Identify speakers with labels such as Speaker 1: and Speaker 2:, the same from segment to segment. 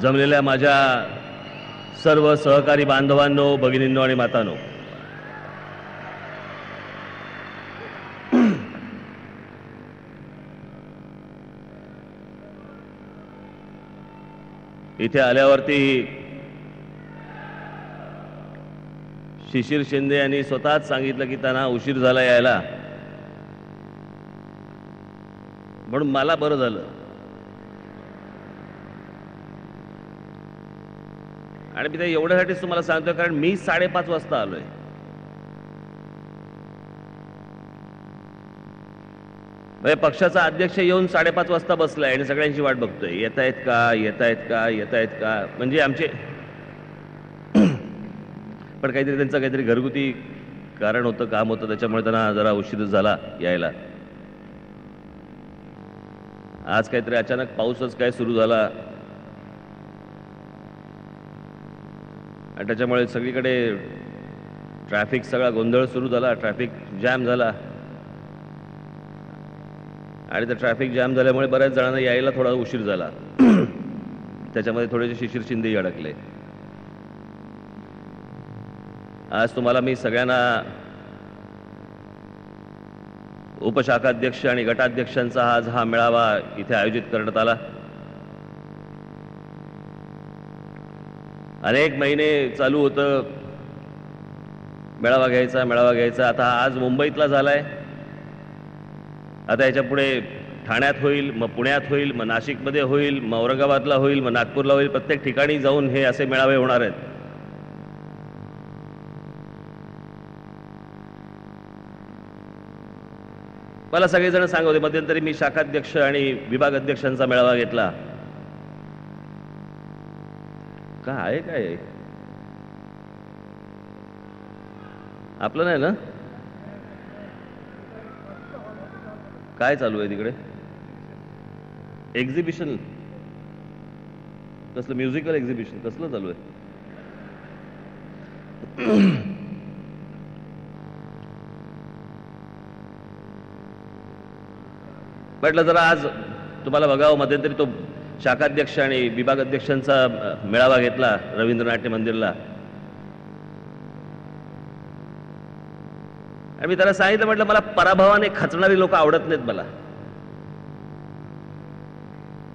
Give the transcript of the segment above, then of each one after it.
Speaker 1: जमलेल्या माझ्या सर्व सहकारी बांधवांनो, भगिनींनो आणि मातांनो, इथे आल्यावरती शिशिर शिंदे यांनी स्वतःच सांगितलं की त्यांना उशीर झाला यायला, म्हणून मला बरं झालं. आणि मी ते एवढ्यासाठीच तुम्हाला सांगतोय कारण मी 5:30 वाजता आलोय. म्हणजे पक्षाचा अध्यक्ष येऊन 5:30 वाजता बसलाय आणि सगळ्यांची वाट बघतोय, येत आहेत का येत आहेत का येत आहेत का. म्हणजे आमचे पण काहीतरी त्यांचं काहीतरी घरगुती कारण होतं, काम होतं, त्याच्यामुळे त्यांना जरा उशीर झाला यायला. आज काहीतरी अचानक पाऊसच काय सुरू झाला आणि त्याच्यामुळे सगळीकडे ट्रॅफिक सगळा गोंधळ सुरू झाला, ट्रॅफिक जॅम झाला. आणि त्या ट्रॅफिक जॅम झाल्यामुळे बऱ्याच जणांना यायला थोडा उशीर झाला. त्याच्यामध्ये थोडेसे शिशिर शिंदेही अडकले. आज तुम्हाला मी सगळ्यांना उपशाखाध्यक्ष आणि गटाध्यक्षांचा आज हा मेळावा इथे आयोजित करण्यात आला. अनेक महिने चालू होतं मेळावा घ्यायचा. आता आज मुंबईतला झालाय, आता याच्या पुढे ठाण्यात होईल, मग पुण्यात होईल, मग नाशिकमध्ये होईल, मग औरंगाबादला होईल, मग नागपूरला होईल. प्रत्येक ठिकाणी जाऊन हे असे मेळावे होणार आहेत. मला सगळेजण सांगत होते, मध्यंतरी मी शाखाध्यक्ष आणि विभाग अध्यक्षांचा मेळावा घेतला. काय काय आपलं नाही ना, काय चालू आहे तिकडे? एक्झिबिशन कसलं? म्युझिकल एक्झिबिशन कसलं चालू आहे? म्हटलं जरा आज तुम्हाला बघावं. मध्यंतरी तो शाखाध्यक्ष आणि विभाग अध्यक्षांचा मेळावा घेतला रवींद्र नाट्य मंदिरला. आणि मी त्याला सांगितलं, म्हटलं मला पराभवाने खचणारी लोक आवडत नाहीत मला,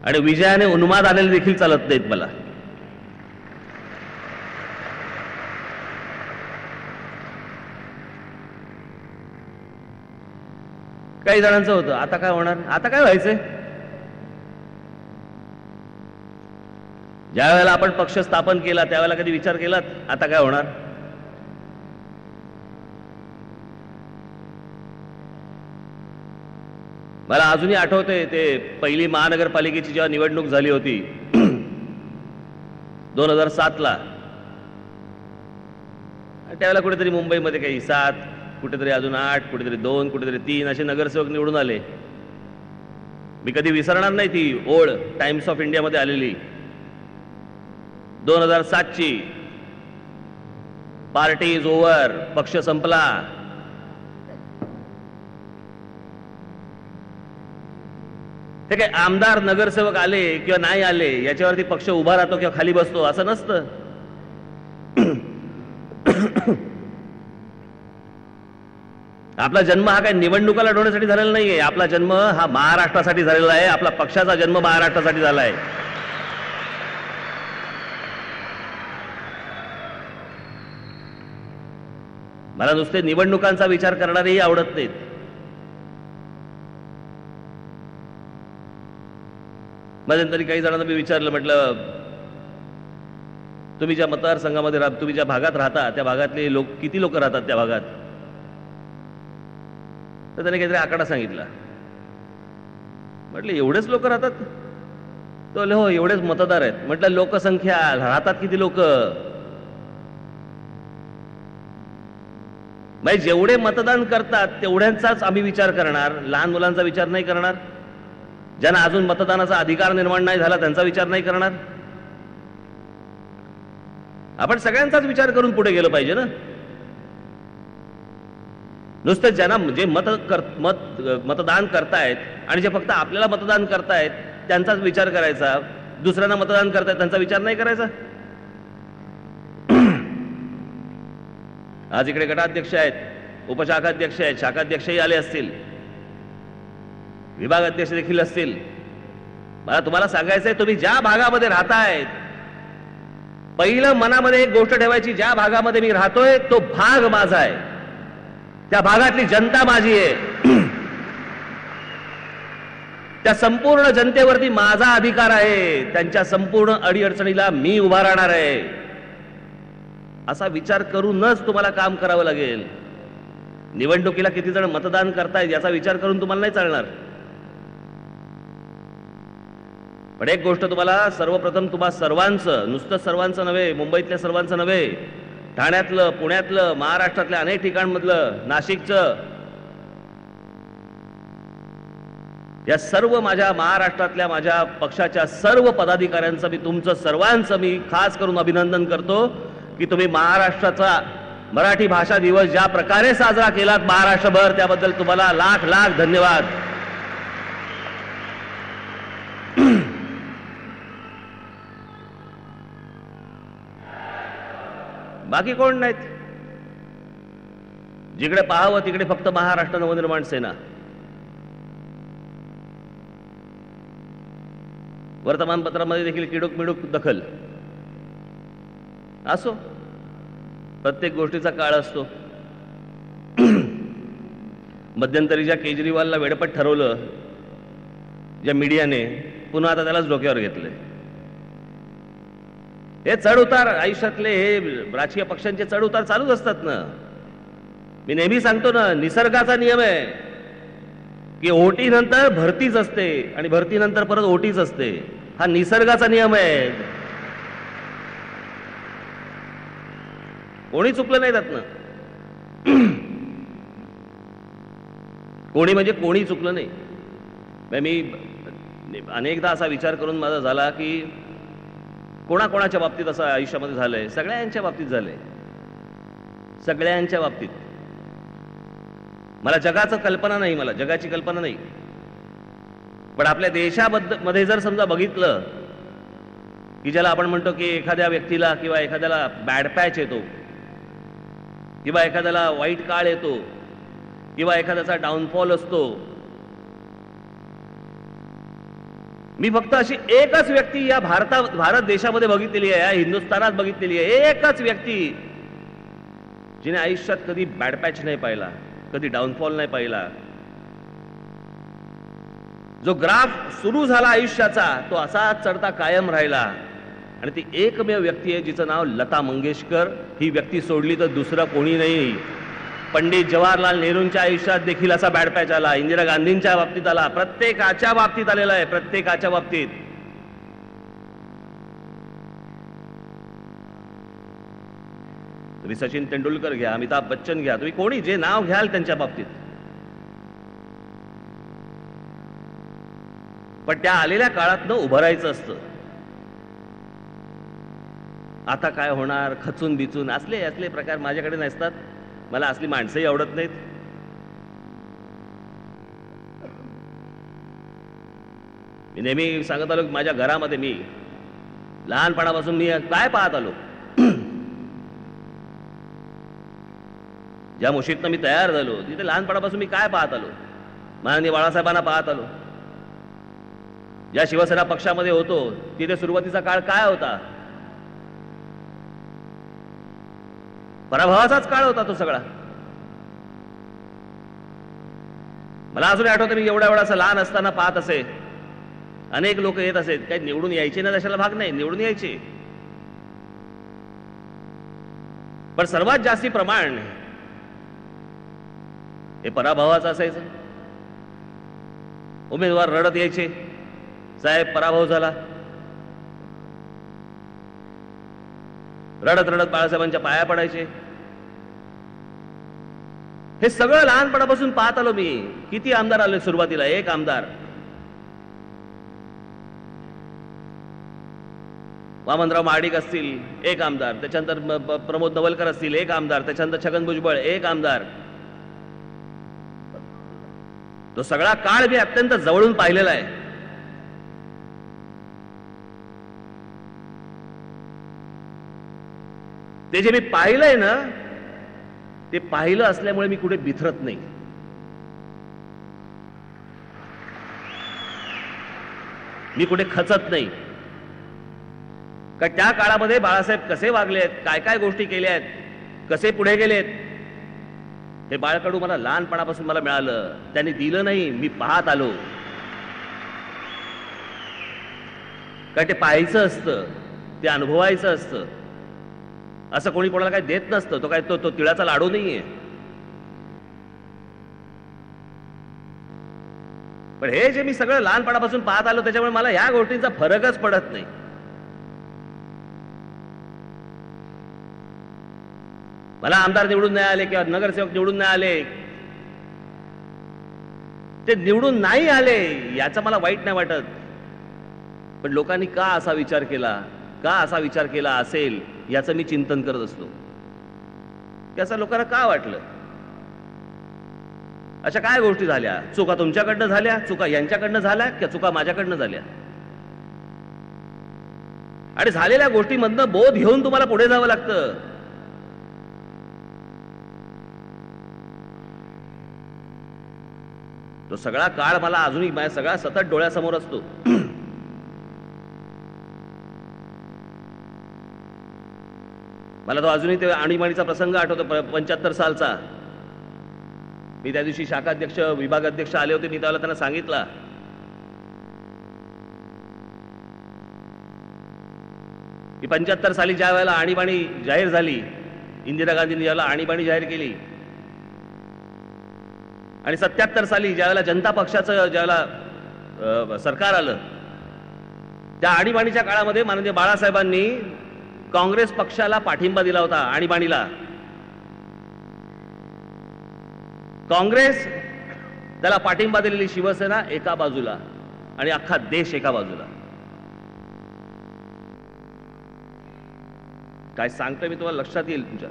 Speaker 1: आणि विजयाने उन्माद आलेले देखील चालत नाहीत मला. काही जणांचं होतं, आता काय होणार, आता काय व्हायचंय. ज्या वेळेला आपण पक्ष स्थापन केला त्यावेळेला कधी विचार केलात आता काय होणार? मला अजूनही आठवते ते पहिली महानगरपालिकेची जेव्हा निवडणूक झाली होती 2007 ला. त्यावेळेला कुठेतरी मुंबईमध्ये काही 7, कुठेतरी अजून 8, कुठेतरी 2, कुठेतरी 3 असे नगरसेवक निवडून आले. मी कधी विसरणार नाही ती ओळ टाइम्स ऑफ इंडियामध्ये आलेली 2007 ची. पार्टी इज ओव्हर, पक्ष संपला. ते काय आमदार नगरसेवक आले किंवा नाही आले याच्यावरती पक्ष उभा राहतो किंवा खाली बसतो असं नसतं. आपला जन्म हा काय निवडणुका लढवण्यासाठी झालेला नाहीये. आपला जन्म हा महाराष्ट्रासाठी झालेला आहे. आपला पक्षाचा जन्म महाराष्ट्रासाठी झाला आहे. मला नुसते निवडणुकांचा विचार करणारेही आवडत नाहीत. मध्यंतरी काही जणांना मी विचारलं, म्हटलं तुम्ही ज्या मतदारसंघामध्ये तुम्ही ज्या भागात राहता त्या भागातले लोक किती लोक राहतात त्या भागात? तर त्याने काहीतरी आकडा सांगितला. म्हटलं एवढेच लोक राहतात? तो बोलले हो एवढेच मतदार आहेत. म्हटलं लोकसंख्या राहतात किती लोक? म्हणजे जेवढे मतदान करतात तेवढ्यांचाच आम्ही विचार करणार, लहान मुलांचा विचार नाही करणार, ज्यांना अजून मतदानाचा अधिकार निर्माण नाही झाला त्यांचा विचार नाही करणार. आपण सगळ्यांचाच विचार करून पुढे गेलो पाहिजे ना. नुसतं ज्यांना जे मतदान करतायत आणि जे फक्त आपल्याला मतदान करतायत त्यांचाच विचार करायचा, दुसऱ्यांना मतदान करतायत त्यांचा विचार नाही करायचा? आज इकडे गटाध्यक्ष आहेत, उपशाखाध्यक्ष आहेत, शाखाध्यक्षही आले असतील, विभागाध्यक्ष देखील असतील. मला तुम्हाला सांगायचंय, तुम्ही ज्या भागामध्ये राहताय, पहिलं मनामध्ये एक गोष्ट ठेवायची, ज्या भागामध्ये मी राहतोय तो भाग माझा आहे, त्या भागातली जनता माझी आहे, त्या संपूर्ण जनतेवरती माझा अधिकार आहे, त्यांच्या संपूर्ण अडीअडचणीला मी उभा राहणार आहे. असा विचार करूनच तुम्हाला काम करावं लागेल. निवडणुकीला किती जण मतदान करतायत याचा विचार करून तुम्हाला नाही चालणार. पण एक गोष्ट तुम्हाला सर्वप्रथम, तुम्हा सर्वांचं, नुसतं सर्वांचं नव्हे, मुंबईतल्या सर्वांचं नव्हे, ठाण्यातलं, पुण्यातलं, महाराष्ट्रातल्या अनेक ठिकाणमधलं, नाशिकचं, या सर्व माझ्या महाराष्ट्रातल्या माझ्या पक्षाच्या सर्व पदाधिकाऱ्यांचं मी, तुमचं सर्वांचं मी खास करून अभिनंदन करतो की तुम्ही महाराष्ट्राचा मराठी भाषा दिवस ज्या प्रकारे साजरा केलात महाराष्ट्रभर, त्याबद्दल तुम्हाला लाख लाख धन्यवाद. बाकी कोण नाहीत. जिकडे पाहावं तिकडे फक्त महाराष्ट्र नवनिर्माण सेना. वर्तमानपत्रामध्ये देखील किडूक मिडूक दखल. असो, प्रत्येक गोष्टीचा काळ असतो. मध्यंतरी ज्या केजरीवालला वेडपट ठरवलं ज्या मीडियाने, पुन्हा आता त्यालाच डोक्यावर घेतले. हे चढ उतार आयुष्यातले, हे राजकीय पक्षांचे चढ उतार चालूच असतात ना. मी नेहमी सांगतो ना, निसर्गाचा नियम आहे की ओटी नंतर भरतीच असते आणि भरतीनंतर परत ओटीच असते. हा निसर्गाचा नियम आहे. कोणी चुकलं नाही त्यातनं. कोणी म्हणजे कोणी चुकलं नाही. मी अनेकदा असा विचार करून माझा झाला की कोणाकोणाच्या बाबतीत असं आयुष्यामध्ये झालंय, सगळ्यांच्या बाबतीत झालंय, सगळ्यांच्या बाबतीत. मला जगाचं कल्पना नाही, मला जगाची कल्पना नाही, पण आपल्या देशामध्ये जर समजा बघितलं की ज्याला आपण म्हणतो की एखाद्या व्यक्तीला किंवा एखाद्याला बॅड पॅच येतो किंवा एखाद्याला वाईट काळ येतो किंवा एखाद्याचा डाऊनफॉल असतो. मी फक्त अशी एकच व्यक्ती या भारत देशामध्ये बघितलेली आहे, या हिंदुस्थानात बघितलेली आहे, एकच व्यक्ती जिने आयुष्यात कधी बॅड पॅच नाही पाहिला, कधी डाऊनफॉल नाही पाहिला. जो ग्राफ सुरू झाला आयुष्याचा तो असाच चढता कायम राहिला. आणि ती एकमेव व्यक्ती आहे जिचं नाव लता मंगेशकर. ही व्यक्ती सोडली तर दुसरा कोणी नाही. पंडित जवाहरलाल नेहरूंच्या आयुष्यात देखील असा बॅड पॅच आला, इंदिरा गांधींच्या बाबतीत आला, प्रत्येकाच्या बाबतीत आलेला आहे, प्रत्येकाच्या बाबतीत. तुम्ही सचिन तेंडुलकर घ्या, अमिताभ बच्चन घ्या, तुम्ही कोणी जे नाव घ्याल त्यांच्या बाबतीत. पण त्या आलेल्या काळातनं उभं राहायचं असतं. आता काय होणार, खचून बिचून असले असले प्रकार माझ्याकडे नसतात. मला असली माणसंही आवडत नाहीत. मी नेहमी सांगत आलो की माझ्या घरामध्ये मी लहानपणापासून मी काय पाहत आलो, ज्या मुशीतनं मी तयार झालो तिथे लहानपणापासून मी काय पाहत आलो, माननीय बाळासाहेबांना पाहत आलो. ज्या शिवसेना पक्षामध्ये होतो तिथे सुरुवातीचा काळ काय होता, पराभवाचाच काळ होता तो सगळा. मला अजून आठवतं मी एवढा असं लहान असताना पाहत असे, अनेक लोक येत असेत, काही निवडून यायचे ना, तशाला भाग नाही, निवडून यायचे. पण सर्वात जास्ती प्रमाण हे पराभवाचं असायचं. उमेदवार रडत यायचे, साहेब पराभव झाला, रडत रडत बाळासाहेबांच्या पाया पडायचे. हे सगळं लहानपणापासून पाहत आलो मी. किती आमदार आले सुरुवातीला, एक आमदार, वामनराव महाडिक असतील एक आमदार, त्याच्यानंतर प्रमोद नवलकर असतील एक आमदार, त्याच्यानंतर छगन भुजबळ एक आमदार. तो सगळा काळ मी अत्यंत जवळून पाहिलेला आहे. ते जे मी पाहिलंय ना, ते पाहिलं असल्यामुळे मी कुठे बिथरत नाही. मी कुठे खचत नाही. का त्या काळामध्ये बाळासाहेब कसे वागलेत, काय काय गोष्टी केल्या आहेत, कसे पुढे गेलेत, हे बाळकडू मला लहानपणापासून मला मिळालं. त्यांनी दिलं नाही, मी पाहत आलो. काय ते पाहायचं असतं, ते अनुभवायचं असतं. असं कोणी कोणाला काय देत नसतं. तो काय तो तिळाचा लाडू नाहीये. पण हे जे मी सगळं लहानपणापासून पाहत आलो, त्याच्यामुळे मला या गोष्टींचा फरकच पडत नाही. मला आमदार निवडून नाही आले किंवा नगरसेवक निवडून नाही आले, ते निवडून नाही आले याचा मला वाईट नाही वाटत. पण लोकांनी का असा विचार केला, का असा विचार केला असेल याचं मी चिंतन करत असतो. की असं लोकांना का वाटलं, अशा काय गोष्टी झाल्या, चुका तुमच्याकडनं झाल्या, चुका यांच्याकडनं झाल्या, की चुका माझ्याकडनं झाल्या. आणि झालेल्या गोष्टीमधनं बोध घेऊन तुम्हाला पुढे जावं लागतं. तो सगळा काळ मला अजूनही माझ्या सगळा सतत डोळ्यासमोर असतो. मला तो अजूनही ते आणीबाणीचा प्रसंग आठवतो, 75 सालचा. मी त्या दिवशी शाखाध्यक्ष विभागाध्यक्ष आले होते. मी त्याला त्यांना सांगितलं की 75 साली ज्या वेळेला आणीबाणी जाहीर झाली, इंदिरा गांधींनी ज्यावेळेला आणीबाणी जाहीर केली, आणि 77 साली ज्यावेळेला जनता पक्षाचं ज्यावेळेला सरकार आलं, त्या आणीबाणीच्या काळामध्ये माननीय बाळासाहेबांनी काँग्रेस पक्षाला पाठिंबा दिला होता. आणीबाणीला काँग्रेस, त्याला पाठिंबा दिलेली शिवसेना एका बाजूला आणि अख्खा देश एका बाजूला. काय सांगतोय मी तुम्हाला लक्षात येईल तुमच्या.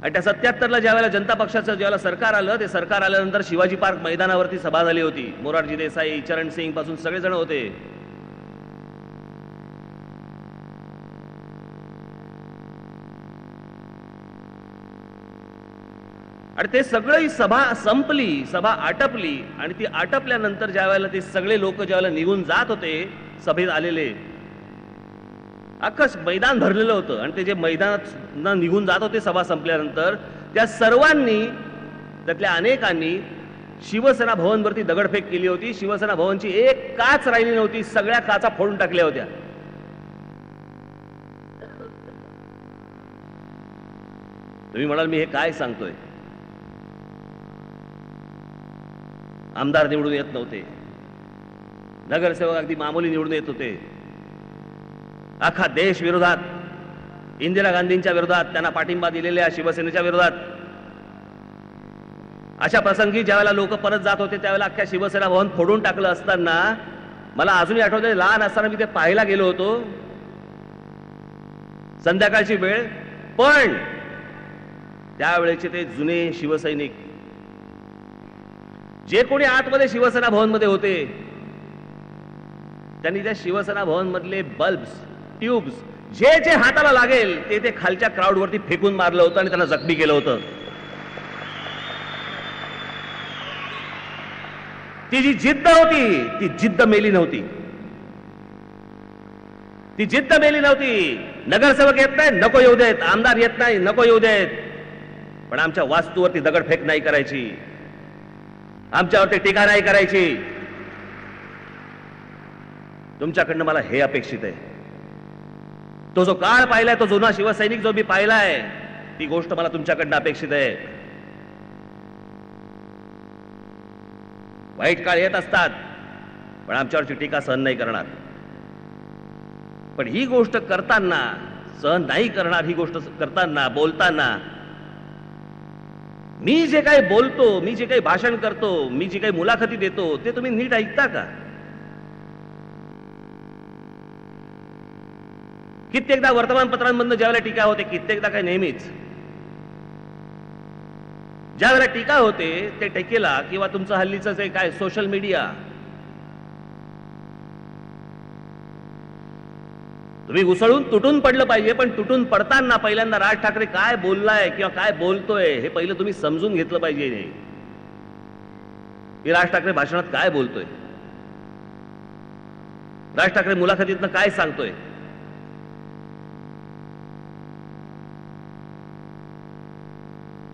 Speaker 1: आणि त्या 77ला ज्यावेळेला जनता पक्षाचं ज्यावेळेला सरकार आलं, ते सरकार आल्यानंतर शिवाजी पार्क मैदानावरती सभा झाली होती. मोरारजी देसाई, चरण सिंग पासून सगळेजण होते. आणि ते सगळी सभा संपली, सभा आटपली. आणि ती आटपल्यानंतर ज्यावेळेला ते सगळे लोक ज्यावेळेला निघून जात होते सभेत आलेले, अख्खं मैदान भरलेलं होतं. आणि ते जे मैदानात निघून जात होते सभा संपल्यानंतर, त्या सर्वांनी, त्यातल्या अनेकांनी शिवसेना भवनवरती दगडफेक केली होती. शिवसेना भवनची एक काच राहिली नव्हती, सगळ्या काचा फोडून टाकल्या होत्या. तुम्ही म्हणाल मी हे काय सांगतोय. आमदार निवडून येत नव्हते, नगरसेवक अगदी मामूली निवडून येत होते. अख्खा देश विरोधात, इंदिरा गांधींच्या विरोधात, त्यांना पाठिंबा दिलेल्या शिवसेनेच्या विरोधात. अशा प्रसंगी ज्यावेळेला लोक परत जात होते त्यावेळेला अख्ख्या शिवसेना भवन फोडून टाकलं असताना मला अजूनही आठवतंय, लहान असताना मी ते पाहायला गेलो होतो, संध्याकाळची वेळ. पण त्यावेळेचे ते जुने शिवसैनिक, जे कोणी आतमध्ये शिवसेना भवन मध्ये होते, त्यांनी त्या शिवसेना भवन मधले बल्ब्स, ट्यूब्स, जे जे हाताला लागेल ते खालच्या क्राऊड वरती फेकून मारलं होतं आणि त्यांना जखमी केलं होतं. ती जी जिद्द होती, ती जिद्द मेली नव्हती. ती जिद्द मेली नव्हती. नगरसेवक येत नाही, नको येऊ देत. आमदार येत नाही, नको येऊ देत. पण आमच्या वास्तूवरती दगडफेक नाही करायची, आमच्यावरती टीका नाही करायची. तुमच्याकडनं मला हे अपेक्षित आहे. तो जो काळ पाहिलाय, तो जुना शिवसैनिक जो मी पाहिलाय, ती गोष्ट मला तुमच्याकडनं अपेक्षित आहे. वाईट काळ येत असतात, पण आमच्यावरची टीका सहन नाही करणार. पण ही गोष्ट करताना, सहन नाही करणार ही गोष्ट करताना, बोलताना, मी जे काही बोलतो, मी जे काही भाषण करतो, मी जी काही मुलाखती देतो, ते तुम्ही नीट ऐकता का? कित्येकदा वर्तमानपत्रांमधून ज्यावेळेला टीका होते, कित्येकदा काय नेहमीच ज्यावेळेला टीका होते, ते टीकेला किंवा तुमचं हल्लीचं जे काय सोशल मीडिया, तुम्ही उसळून तुटून पडलं पाहिजे, पण तुटून पडताना पहिल्यांदा राज ठाकरे काय बोललाय किंवा काय बोलतोय हे पहिलं तुम्ही समजून घेतलं पाहिजे. की राज ठाकरे भाषणात काय बोलतोय, राज ठाकरे मुलाखतीतनं काय सांगतोय.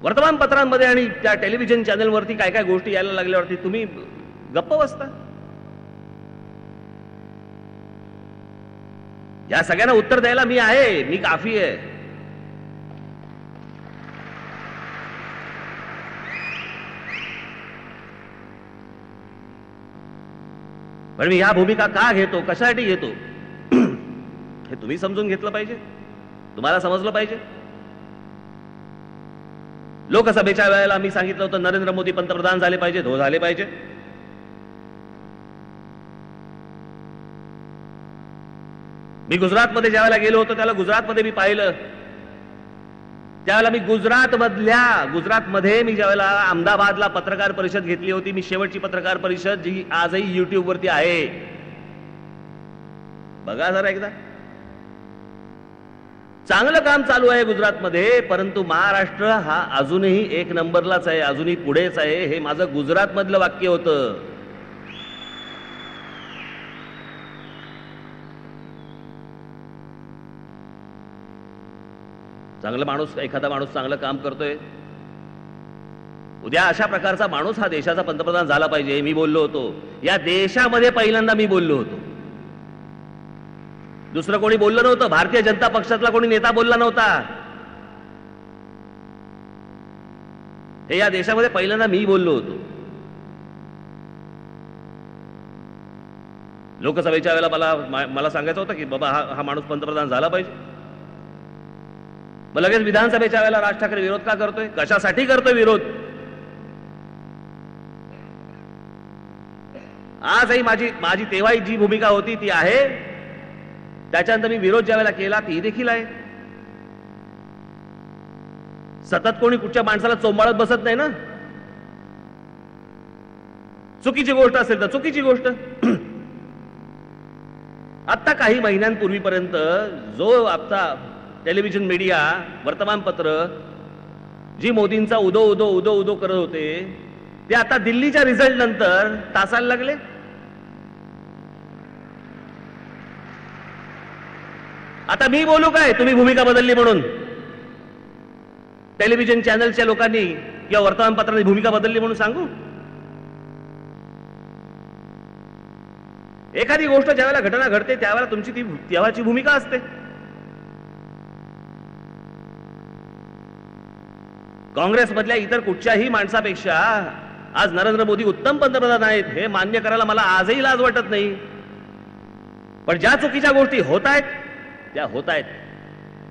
Speaker 1: वर्तमानपत्रांमध्ये आणि त्या टेलिव्हिजन चॅनलवरती काय काय गोष्टी यायला लागल्यावरती तुम्ही गप्प बसता. या सगळ्यांना उत्तर द्यायला मी आहे, मी काफी आहे. पण मी ह्या भूमिका का घेतो, कशासाठी घेतो हे तुम्ही समजून घेतलं पाहिजे, तुम्हाला समजलं पाहिजे. लोकसभेच्या वेळेला मी सांगितलं होतं नरेंद्र मोदी पंतप्रधान झाले पाहिजेत, हो झाले पाहिजे. मी गुजरातमध्ये ज्यावेळेला गेलो होतो त्याला गुजरातमध्ये मी पाहिलं, त्यावेळेला मी गुजरातमध्ये मी ज्यावेळेला अहमदाबादला पत्रकार परिषद घेतली होती, मी शेवटची पत्रकार परिषद जी आजही युट्यूब वरती आहे, बघा जरा एकदा. चांगलं काम चालू आहे गुजरातमध्ये, परंतु महाराष्ट्र हा अजूनही एक नंबरलाच आहे, अजूनही पुढेच आहे. हे माझं गुजरातमधलं वाक्य होतं. चांगला माणूस, एखादा माणूस चांगलं काम करतोय, उद्या अशा प्रकारचा माणूस हा देशाचा पंतप्रधान झाला पाहिजे मी बोललो होतो. या देशामध्ये पहिल्यांदा मी बोललो होतो, दुसरं कोणी बोललं नव्हतं. भारतीय जनता पक्षातला कोणी नेता बोलला नव्हता. हे या देशामध्ये पहिल्यांदा मी बोललो होतो. लोकसभेच्या वेळेला मला सांगायचं होतं की बाबा हा माणूस पंतप्रधान झाला पाहिजे. मग लगेच विधानसभेच्या वेळेला राज ठाकरे विरोध का करतोय, कशासाठी करतोय विरोध. आजही माझी तेव्हाही जी भूमिका होती ती आहे. त्याच्यानंतर मी विरोध ज्या वेळेला केला ती देखील आहे. सतत कोणी कुठच्या माणसाला चोंबाळत बसत नाही ना. चुकीची गोष्ट असेल तर चुकीची गोष्ट. आता काही महिन्यांपूर्वीपर्यंत जो आपला टेलिव्हिजन मीडिया, वर्तमानपत्र जी मोदींचा उदो उदो उदो उदो करत होते, ते आता दिल्लीच्या रिझल्ट नंतर तासायला लागले. आता मी बोलू काय तुम्ही भूमिका बदलली म्हणून. टेलिव्हिजन चॅनलच्या लोकांनी किंवा वर्तमानपत्रांनी भूमिका बदलली म्हणून सांगू. एखादी गोष्ट ज्यावेळेला घटना घडते त्यावेळेला तुमची ती तेव्हाची भूमिका असते. काँग्रेसमधल्या इतर कुठच्याही माणसापेक्षा आज नरेंद्र मोदी उत्तम पंतप्रधान आहेत हे मान्य करायला मला आजही लाज वाटत नाही. पण ज्या चुकीच्या गोष्टी होत आहेत त्या होत आहेत,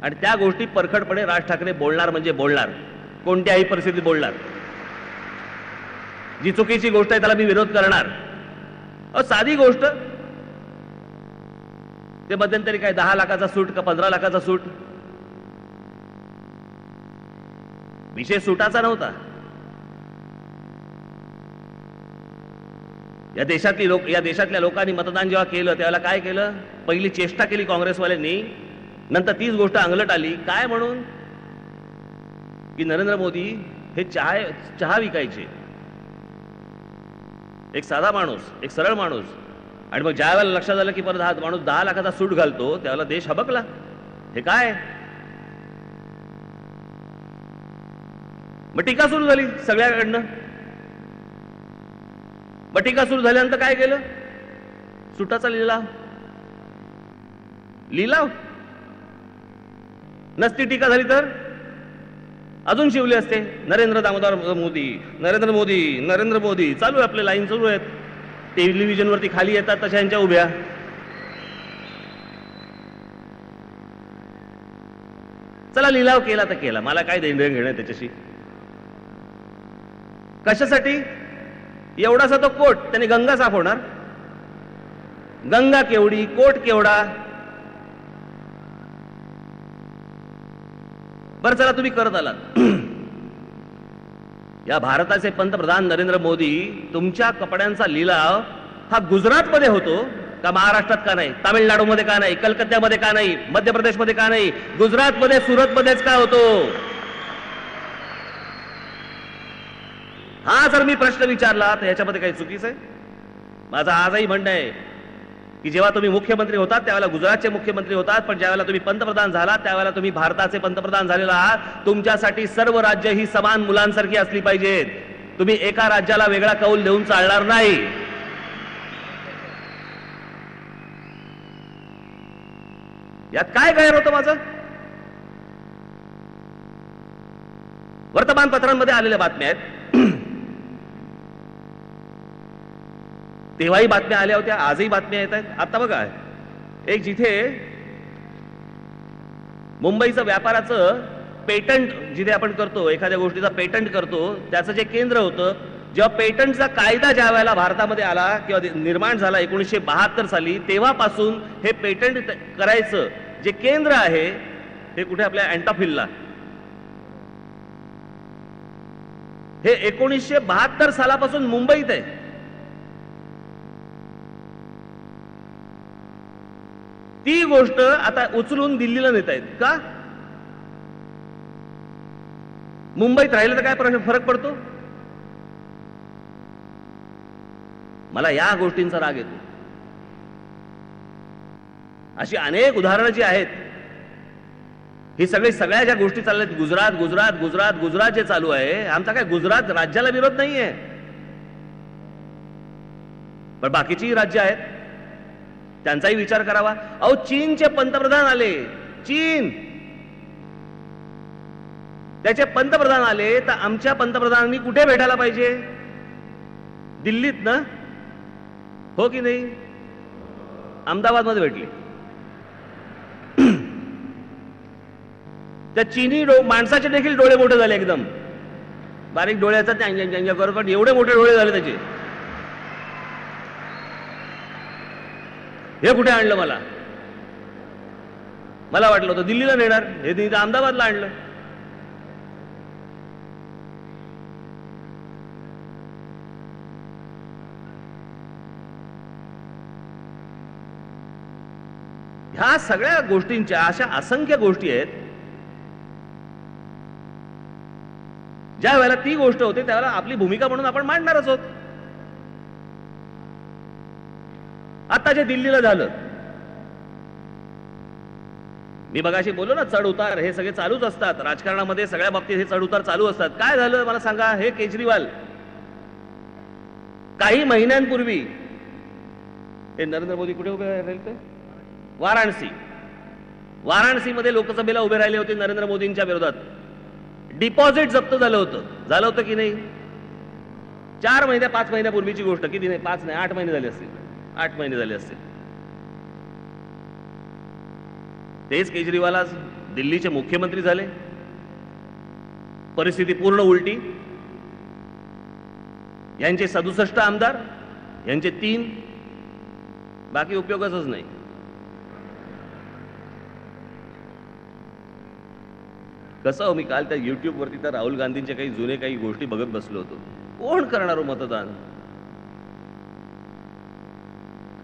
Speaker 1: आणि त्या गोष्टी परखडपणे राज ठाकरे बोलणार म्हणजे बोलणार, कोणत्याही परिस्थितीत बोलणार. जी चुकीची गोष्ट आहे त्याला मी विरोध करणार. साधी गोष्ट, ते मध्यंतरी काय 10 लाखाचा सूट का 15 लाखाचा सूट, विषय सुटाचा नव्हता. या देशातल्या लोकांनी मतदान जेव्हा केलं त्यावेळेला काय केलं, पहिली चेष्टा केली काँग्रेसवाल्यांनी, नंतर तीच गोष्ट अंगलट आली. काय म्हणून की नरेंद्र मोदी हे चहा विकायचे, एक साधा माणूस, एक सरळ माणूस. आणि मग ज्या वेळेला लक्षात आलं की परत हा माणूस 10 लाखाचा सूट घालतो त्यावेळेला देश हबकला. हे काय, मग टीका सुरू झाली सगळ्याकडनं. मग टीका सुरू झाल्यानंतर काय केलं, सुटाचा लिलाव. नसती टीका झाली तर अजून शिवले असते नरेंद्र दामोदर मोदी, नरेंद्र मोदी, नरेंद्र मोदी चालू आहे, आपले लाईन सुरू आहेत. टेलिव्हिजनवरती खाली येतात तशा यांच्या उभ्या. चला लिलाव केला तर केला, मला काय देणं घेणं त्याच्याशी. कशासाठी, एवढासा तो कोट, त्याने गंगा साफ होणार. गंगा केवढी, कोट केवढा. बरं चला तुम्ही करत आलात. या भारताचे पंतप्रधान नरेंद्र मोदी तुमच्या कपड्यांचा लिलाव हा गुजरातमध्ये होतो का महाराष्ट्रात का नाही, तामिळनाडूमध्ये का नाही, कलकत्त्यामध्ये का नाही, मध्य प्रदेशमध्ये का नाही, गुजरातमध्ये सुरतमध्येच का होतो? हा जर मी प्रश्न विचारला तर याच्यामध्ये काही चुकीचं आहे? माझं आजही म्हणणं आहे की जेव्हा तुम्ही मुख्यमंत्री होतात त्यावेळेला गुजरातचे मुख्यमंत्री होतात, पण ज्यावेळेला तुम्ही पंतप्रधान झालात त्यावेळेला तुम्ही भारताचे पंतप्रधान झालेला आहात. तुमच्यासाठी सर्व राज्य ही समान मुलांसारखी असली पाहिजेत. तुम्ही एका राज्याला वेगळा कौल देऊन चालणार नाही. यात काय गैर होतं माझं? वर्तमानपत्रांमध्ये आलेल्या बातम्या आहेत, तेव्हाही बातम्या आल्या होत्या, आजही बातम्या येत आहेत. आता बघा, एक जिथे मुंबईचं व्यापाराचं पेटंट जिथे आपण करतो, एखाद्या गोष्टीचा पेटंट करतो, त्याचं जे केंद्र होतं, जेव्हा पेटंटचा कायदा ज्या वेळेला भारतामध्ये आला किंवा निर्माण झाला 1972 साली, तेव्हापासून हे पेटंट करायचं जे केंद्र आहे हे कुठे? आपल्या अँटॉफिलला. हे 1972 सालापासून मुंबईत आहे. ती गोष्ट आता उचलून दिल्लीला नेत आहेत का? मुंबईत राहिलं तर काय फरक पडतो? मला या गोष्टींचा राग येतो. अशी अनेक उदाहरणं जी आहेत, ही सगळ्या ज्या गोष्टी चालल्या, गुजरात गुजरात गुजरात गुजरात जे चालू आहे, आमचा काय गुजरात राज्याला विरोध नाहीये, पण बाकीची राज्य आहेत त्यांचाही विचार करावा. अहो, चीनचे पंतप्रधान आले, चीन त्याचे पंतप्रधान आले, तर आमच्या पंतप्रधानांनी कुठे भेटायला पाहिजे? दिल्लीत ना, हो की नाही? अहमदाबाद मध्ये भेटले. त्या चीनी माणसाचे देखील डोळे मोठे झाले, एकदम बारीक डोळ्याचा करत एवढे मोठे डोळे झाले त्याचे. हे कुठे आणलं? मला वाटलं होतं दिल्लीला नेणार, हे तिथे अहमदाबादला आणलं. ह्या सगळ्या गोष्टींच्या अशा असंख्य गोष्टी आहेत, ज्या वेळेला ती गोष्ट होते त्यावेळेला आपली भूमिका म्हणून आपण मांडणारच आहोत. आता जे दिल्लीला झालं, मी बघाशी बोललो ना, चढ उतार हे सगळे चालूच असतात राजकारणामध्ये, सगळ्या बाबतीत हे चढ उतार चालू असतात. काय झालं मला सांगा? हे केजरीवाल काही महिन्यांपूर्वी, हे नरेंद्र मोदी कुठे उभे राहिले? वाराणसी मध्ये लोकसभेला उभे राहिले होते नरेंद्र मोदींच्या विरोधात. डिपॉझिट जप्त झालं होतं की नाही? 4 महिन्या 5 महिन्यापूर्वीची गोष्ट. किती नाही, 5 नाही 8 महिने झाले असतील. 8 महिने झाले असतील. तेच केजरीवाल आज दिल्लीचे मुख्यमंत्री झाले. परिस्थिती पूर्ण उलटी. यांचे 67 आमदार, यांचे 3, बाकी उपयोगच नाही. कसं मी काल त्या युट्यूब वरती तर राहुल गांधींच्या काही जुने काही गोष्टी बघत बसलो होतो. कोण करणार हो मतदान?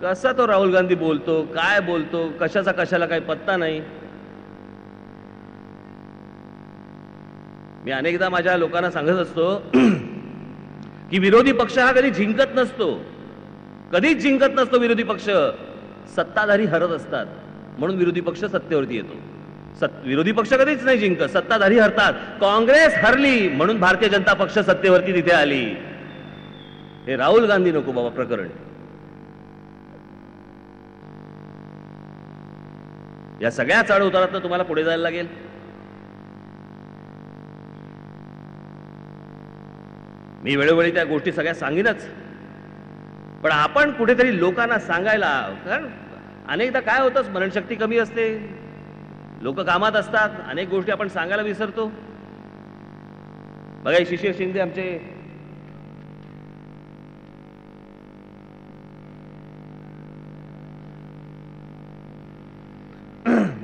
Speaker 1: कसा तो राहुल गांधी बोलतो, काय बोलतो, कशाचा कशाला काही पत्ता नाही. मी अनेकदा माझ्या लोकांना सांगत असतो की विरोधी पक्ष हा कधी जिंकत नसतो, कधीच जिंकत नसतो. विरोधी पक्ष सत्ताधारी हरत असतात, म्हणून विरोधी पक्ष सत्तेवरती येतो. विरोधी पक्ष कधीच नाही जिंकत, सत्ताधारी हरतात. काँग्रेस हरली म्हणून भारतीय जनता पक्ष सत्तेवरती तिथे आली. हे राहुल गांधी नको बाबा प्रकरण. या सगळ्या चढ उतारातनं तुम्हाला पुढे जायला लागेल. मी वेळोवेळी त्या गोष्टी सगळ्या सांगीनच, पण आपण कुठेतरी लोकांना सांगायला, कारण अनेकदा काय होतं, स्मरणशक्ती कमी असते, लोक कामात असतात, अनेक गोष्टी आपण सांगायला विसरतो. बघा, शिशिर शिंदे आमचे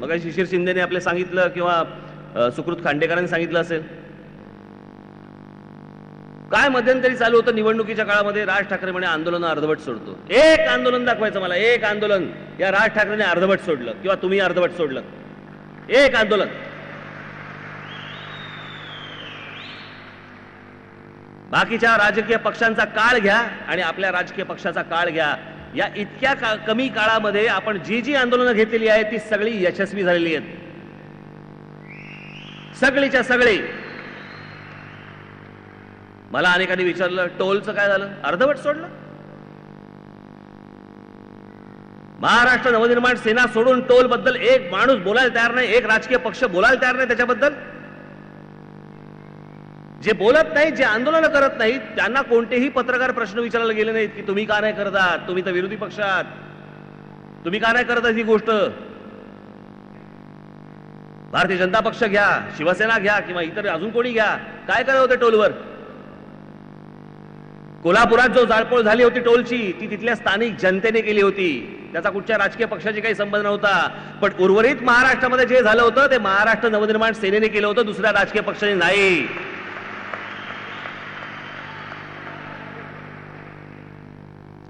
Speaker 1: बघा, शिशिर शिंदेने आपले सांगितलं, किंवा सुकृत खांडेकरांनी सांगितलं असेल, काय मध्यंतरी चालू होतं निवडणुकीच्या काळामध्ये, राज ठाकरे म्हणे आंदोलन अर्धवट सोडतो. एक आंदोलन दाखवायचं मला, एक आंदोलन या राज ठाकरेने अर्धवट सोडलं किंवा तुम्ही अर्धवट सोडलं, एक आंदोलन. बाकीच्या राजकीय पक्षांचा काळ घ्या आणि आपल्या राजकीय पक्षाचा काळ घ्या. या इतक्या कमी काळामध्ये आपण जी जी आंदोलनं घेतलेली आहेत ती सगळी यशस्वी झालेली आहेत, सगळीच्या सगळी. मला अनेकांनी विचारलं टोलचं काय झालं, अर्धवट सोडलं. महाराष्ट्र नवनिर्माण सेना सोडून टोल बद्दल एक माणूस बोलायला तयार नाही, एक राजकीय पक्ष बोलायला तयार नाही त्याच्याबद्दल. जे बोलत नाहीत, जे आंदोलन करत नाहीत, त्यांना कोणतेही पत्रकार प्रश्न विचारायला गेले नाहीत की तुम्ही का नाही करत आहात, तुम्ही तर विरोधी पक्षात, तुम्ही का नाही करत ही गोष्ट. भारतीय जनता पक्ष घ्या, शिवसेना घ्या किंवा इतर अजून कोणी घ्या, काय करत होते टोलवर. कोल्हापुरात जो जाळपोळ झाली होती टोलची, ती तिथल्या स्थानिक जनतेने केली होती, त्याचा कुठच्या राजकीय पक्षाशी काही संबंध नव्हता. पण उर्वरित महाराष्ट्रामध्ये जे झालं होतं ते महाराष्ट्र नवनिर्माण सेनेने केलं होतं, दुसऱ्या राजकीय पक्षाने नाही.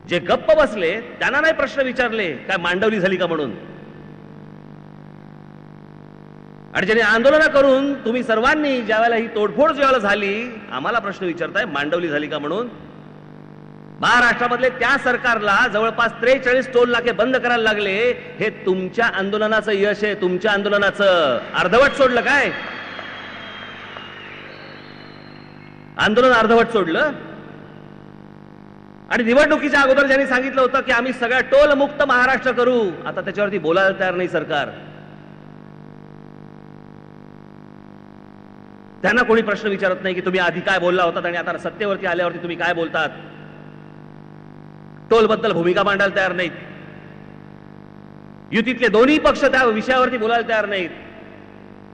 Speaker 1: जे गप्प बसले त्यांना नाही प्रश्न विचारले काय मांडवली झाली का म्हणून. आणि ज्याने आंदोलन करून तुम्ही सर्वांनी ज्यावेळेला ही तोडफोड ज्यावेळेला झाली, आम्हाला प्रश्न विचारताय मांडवली झाली का म्हणून. महाराष्ट्रामधले त्या सरकारला जवळपास 43 टोल नाके बंद करायला लागले. हे तुमच्या आंदोलनाचं यश आहे, तुमच्या आंदोलनाचं. अर्धवट सोडलं काय आंदोलन, अर्धवट सोडलं. आणि निवडणुकीच्या अगोदर ज्यांनी सांगितलं होतं की आम्ही सगळ्या टोल मुक्त महाराष्ट्र करू, आता त्याच्यावरती बोलायला तयार नाही सरकार. त्यांना कोणी प्रश्न विचारत नाही की तुम्ही आधी काय बोलला होतात आणि आता सत्तेवरती आल्यावरती तुम्ही काय बोलतात. टोल बद्दल भूमिका मांडायला तयार नाहीत. युतीतले दोन्ही पक्ष त्या विषयावरती बोलायला तयार नाहीत.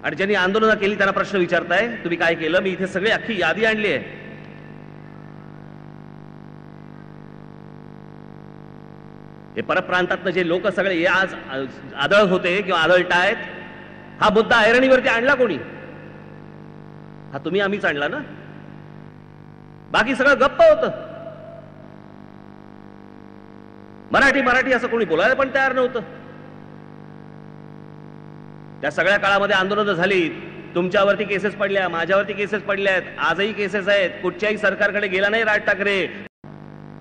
Speaker 1: आणि ज्यांनी आंदोलन केली त्यांना प्रश्न विचारताय तुम्ही काय केलं. मी इथे सगळी अख्खी यादी आणली आहे. हे परप्रांतातनं जे लोक सगळे आज आदळत होते किंवा आदळतायत, हा मुद्दा ऐरणीवरती आणला कोणी. हा तुम्ही आम्हीच आणला ना. बाकी सगळं गप्प होतं. मराठी मराठी असं कोणी बोलायला पण तयार नव्हतं. त्या सगळ्या काळामध्ये आंदोलनं झाली, तुमच्यावरती केसेस पडल्या, माझ्यावरती केसेस पडल्या आहेत, आजही केसेस आहेत. कुठच्याही सरकारकडे गेला नाही राज ठाकरे.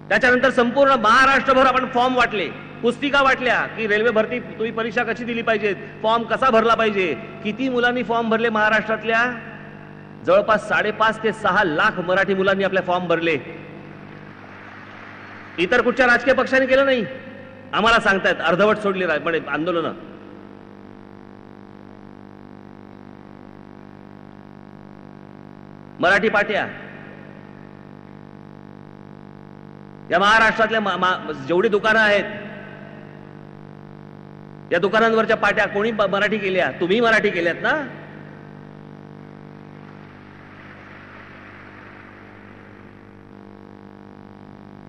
Speaker 1: त्याच्यानंतर संपूर्ण महाराष्ट्रभर आपण फॉर्म वाटले, पुस्तिका वाटल्या की रेल्वे भरती तुम्ही परीक्षा कशी दिली पाहिजे, फॉर्म कसा भरला पाहिजे. किती मुलांनी फॉर्म भरले महाराष्ट्रातल्या, जवळपास 5.5 ते 6 लाख मराठी मुलांनी आपले फॉर्म भरले. इतर कुठच्या राजकीय पक्षाने केलं नाही. आम्हाला सांगतायत अर्धवट सोडली म्हणजे आंदोलन. मराठी पाट्या या महाराष्ट्रातल्या जेवढी दुकानं आहेत, या दुकानांवरच्या पाट्या कोणी मराठी केल्या, तुम्ही मराठी केल्यात ना.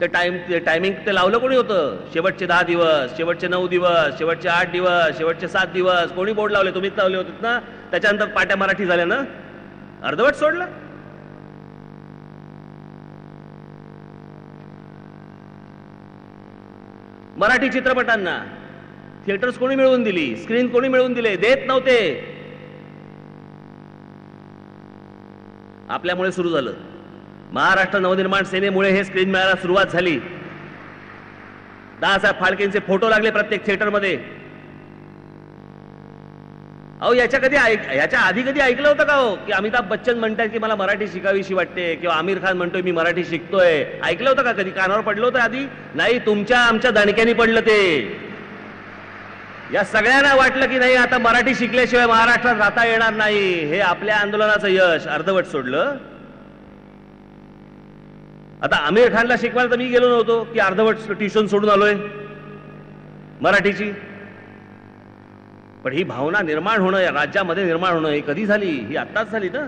Speaker 1: ते टायमिंग ते लावलं कोणी होतं. शेवटचे 10 दिवस, शेवटचे 9 दिवस, शेवटचे 8 दिवस, शेवटचे 7 दिवस कोणी बोर्ड लावले, तुम्हीच लावले होते ना. त्याच्यानंतर पाट्या मराठी झाल्या ना, अर्धवट सोडलं. मराठी चित्रपटांना थिएटर्स कोणी मिळवून दिली, स्क्रीन कोणी मिळवून दिले, देत नव्हते. आपल्यामुळे सुरू झालं. महाराष्ट्र नवनिर्माण सेनेमुळे हे स्क्रीन मिळायला सुरुवात झाली. दादासाहेब फाळकेंचे फोटो लागले प्रत्येक थिएटरमध्ये. अहो याच्या आधी कधी ऐकलं होतं का हो की अमिताभ बच्चन म्हणतात की मला मराठी शिकावीशी वाटते किंवा आमिर खान म्हणतोय मी मराठी शिकतोय. ऐकलं होतं का कधी, कानावर पडलं होतं आधी नाही. तुमच्या आमच्या दणक्यानी पडलं ते. या सगळ्यांना वाटलं की नाही आता मराठी शिकल्याशिवाय महाराष्ट्रात राहता येणार नाही. हे आपल्या आंदोलनाचं यश अर्धवट सोडलं. आता आमिर खानला शिकवायला तर मी गेलो नव्हतो की अर्धवट ट्युशन सोडून आलोय मराठीची. पण ही भावना निर्माण होणं, या राज्यामध्ये निर्माण होणं ही कधी झाली, ही आत्ताच झाली ना.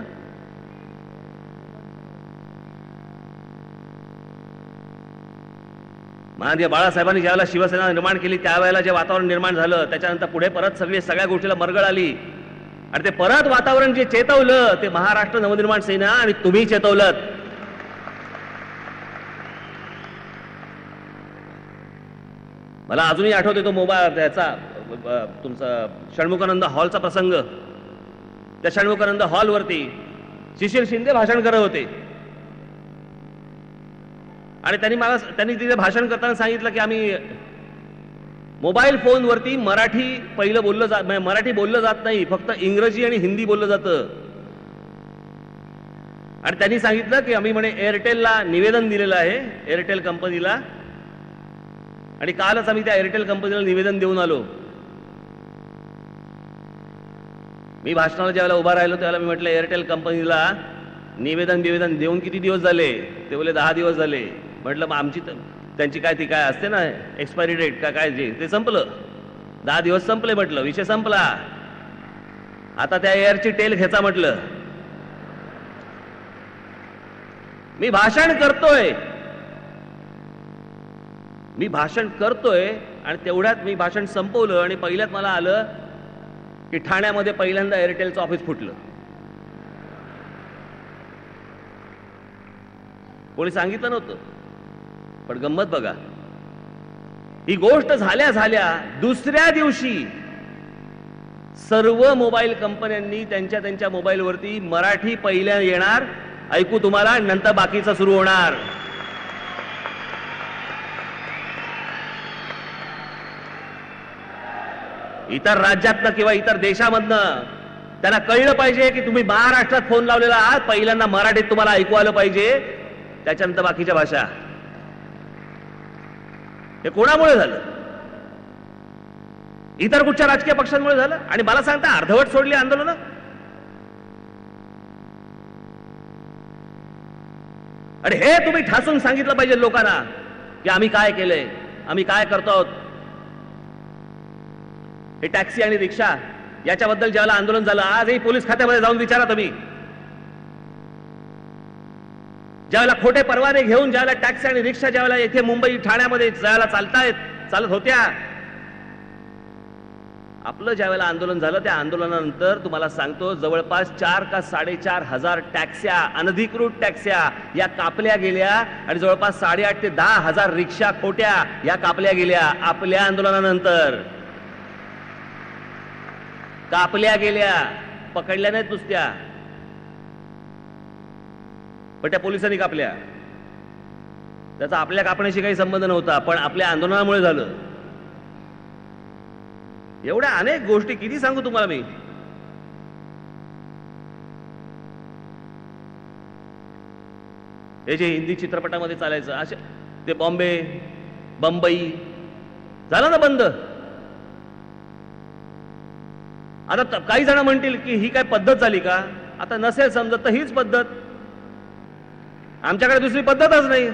Speaker 1: माननीय बाळासाहेबांनी ज्यावेळेला शिवसेना निर्माण केली त्यावेळेला जे वातावरण निर्माण झालं, त्याच्यानंतर पुढे परत सगळ्या गोष्टीला मरगळ आली. आणि ते परत वातावरण जे चेतवलं ते महाराष्ट्र नवनिर्माण सेना आणि तुम्ही चेतवलं. मला अजूनही आठवते तो मोबाईल त्याचा तुमचा षण्मुखानंद हॉलचा प्रसंग. त्या षण्मुखानंद हॉलवरती शिशिर शिंदे भाषण करत होते आणि त्यांनी तिथे भाषण करताना सांगितलं की आम्ही मोबाईल फोनवरती मराठी पहिलं मराठी बोललं जात नाही, फक्त इंग्रजी आणि हिंदी बोललं जातं. आणि त्यांनी सांगितलं की आम्ही म्हणे एअरटेलला निवेदन दिलेलं आहे, एअरटेल कंपनीला, आणि कालच आम्ही त्या एअरटेल कंपनीला निवेदन देऊन आलो. मी भाषणाला ज्यावेळेला उभा राहिलो त्यावेळेला मी म्हटलं एअरटेल कंपनीला निवेदन देऊन किती दिवस झाले? ते बोले 10 दिवस झाले. म्हटलं मग आमची त्यांची काय ती काय असते ना एक्सपायरी डेट का काय जे ते संपलं, 10 दिवस संपले म्हटलं, विषय संपला. आता त्या एअरची टेल खेचा म्हटलं. मी भाषण करतोय आणि तेवढ्यात मी भाषण संपवलं आणि पहिल्यात मला आलं की ठाण्यामध्ये पहिल्यांदा एअरटेलचं ऑफिस फुटलं. कोणी सांगितलं नव्हतं, पण गंमत बघा, ही गोष्ट झाल्या दुसऱ्या दिवशी सर्व मोबाईल कंपन्यांनी त्यांच्या मोबाईलवरती मराठी पहिल्या येणार, ऐकू तुम्हाला, नंतर बाकीचं सुरू होणार. इतर राज्यातनं किंवा इतर देशामधनं त्यांना कळलं पाहिजे की तुम्ही महाराष्ट्रात फोन लावलेला आहात, पहिल्यांदा मराठीत तुम्हाला ऐकू आलं पाहिजे, त्याच्यानंतर बाकीच्या भाषा. हे कोणामुळे झालं? इतर कुठच्या राजकीय पक्षांमुळे झालं? आणि मला सांगता अर्धवट सोडली आंदोलनं? आणि हे तुम्ही ठासून सांगितलं पाहिजे लोकांना की आम्ही काय केलंय, आम्ही काय करतो आहोत. हे टॅक्सी आणि रिक्षा याच्याबद्दल ज्यावेळेला आंदोलन झालं, आजही पोलीस खात्यामध्ये जाऊन विचारा तुम्ही, ज्यावेळेला खोटे परवाने घेऊन ज्यावेळेला टॅक्सी आणि रिक्षा ज्यावेळेला येथे मुंबई ठाण्यामध्ये ज्यावेळेला चालत होत्या, आपलं ज्यावेळेला आंदोलन झालं त्या आंदोलनानंतर तुम्हाला सांगतो जवळपास 4 का 4.5 हजार टॅक्स्या, अनधिकृत टॅक्स्या या कापल्या गेल्या आणि जवळपास 8.5 ते 10 हजार रिक्षा खोट्या या कापल्या गेल्या. आपल्या आंदोलनानंतर कापल्या गेल्या, पकडल्या नाहीत नुसत्या, पण त्या पोलिसांनी कापल्या. त्याचा आपल्या कापण्याशी काही संबंध नव्हता, पण आपल्या आंदोलनामुळे झालं. एवढ्या अनेक गोष्टी किती सांगू तुम्हाला मी. हे जे हिंदी चित्रपटामध्ये चालायचं असे ते बंबई झालं ना बंद. आता काही जण म्हणतील की ही काय पद्धत झाली का? आता नसेल समजत तर हीच पद्धत, आमच्याकडे दुसरी पद्धतच नाही.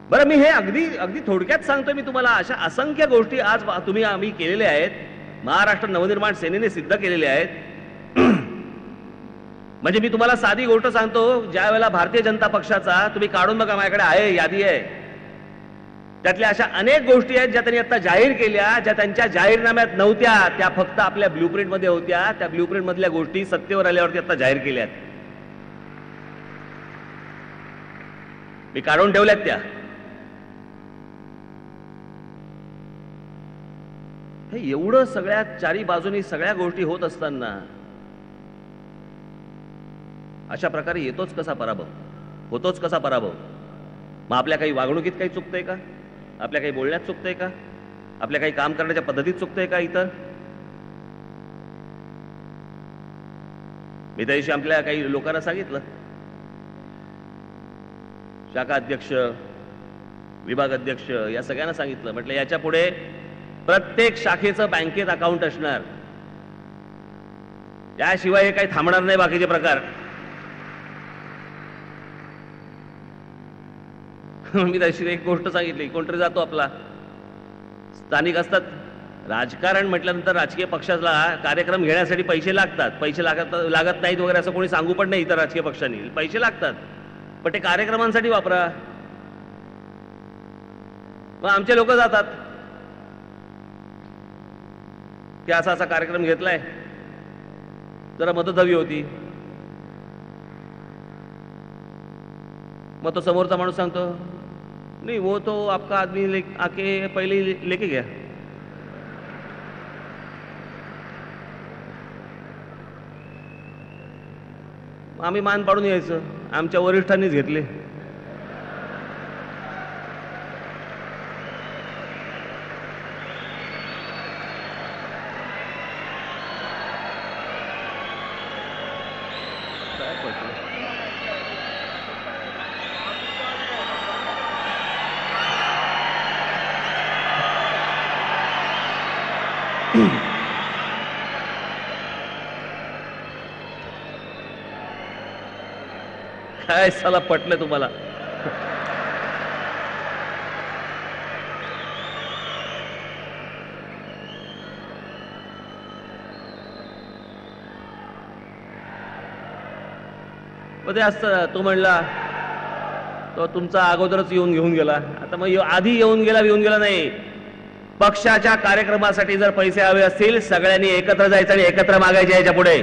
Speaker 1: बरं, मी हे अगदी थोडक्यात सांगतोय मी तुम्हाला. अशा असंख्य गोष्टी आज आम्ही केलेल्या आहेत, महाराष्ट्र नवनिर्माण सेनेने सिद्ध केलेल्या आहेत. म्हणजे मी तुम्हाला साधी गोष्ट सांगतो, ज्या वेळेला भारतीय जनता पक्षाचा तुम्ही काढून बघा, माझ्याकडे आहे, यादी आहे, त्यातल्या अशा अनेक गोष्टी आहेत ज्या त्यांनी आता जाहीर केल्या, ज्या त्यांच्या जाहीरनाम्यात नव्हत्या, त्या फक्त आपल्या ब्ल्यूप्रिंट मध्ये होत्या. त्या ब्ल्यूप्रिंट मधल्या गोष्टी सत्तेवर आल्यावरती आता जाहीर केल्यात, मी काढून ठेवल्यात त्या. हे एवढं सगळ्या चारी बाजूनी सगळ्या गोष्टी होत असताना अशा प्रकारे होतोच कसा पराभव? मग आपल्या काही वागणुकीत काही चुकतंय का? आपल्या काही बोलण्यात चुकतंय का? आपल्या काही काम करण्याच्या पद्धतीत चुकतंय का? इतर मी त्या दिवशी आपल्या काही लोकांना सांगितलं, शाखा अध्यक्ष, विभाग अध्यक्ष या सगळ्यांना सांगितलं, म्हटलं याच्या पुढे प्रत्येक शाखेचं बँकेत अकाउंट असणार, त्याशिवाय हे काही थांबणार नाही बाकीचे प्रकार. मी तशी एक गोष्ट सांगितली, कोणतरी जातो आपला स्थानिक असतात, राजकारण म्हटल्यानंतर राजकीय पक्षाला कार्यक्रम घेण्यासाठी पैसे लागतात, पैसे लागत नाहीत वगैरे असं कोणी सांगू पण नाही. इतर राजकीय पक्षांनी पैसे लागतात, पण ते कार्यक्रमांसाठी वापरा. मग आमचे लोक जातात की असा कार्यक्रम घेतलाय, जरा मदत हवी होती. मग तो समोरचा माणूस सांगतो, नाही वो तो आपका आदमी आके पहिले लेके गया. आम्ही मान पाडून यायचं, आमच्या वरिष्ठांनीच घेतले. काय साला पटलं तुम्हाला? मग ते असतं, तो म्हणला तो तुमचा अगोदरच येऊन घेऊन गेला. आता मग आधी येऊन गेला नाही. पक्षाच्या कार्यक्रमासाठी जर पैसे हवे असतील सगळ्यांनी एकत्र जायचं आणि एकत्र मागायचे. याच्या पुढे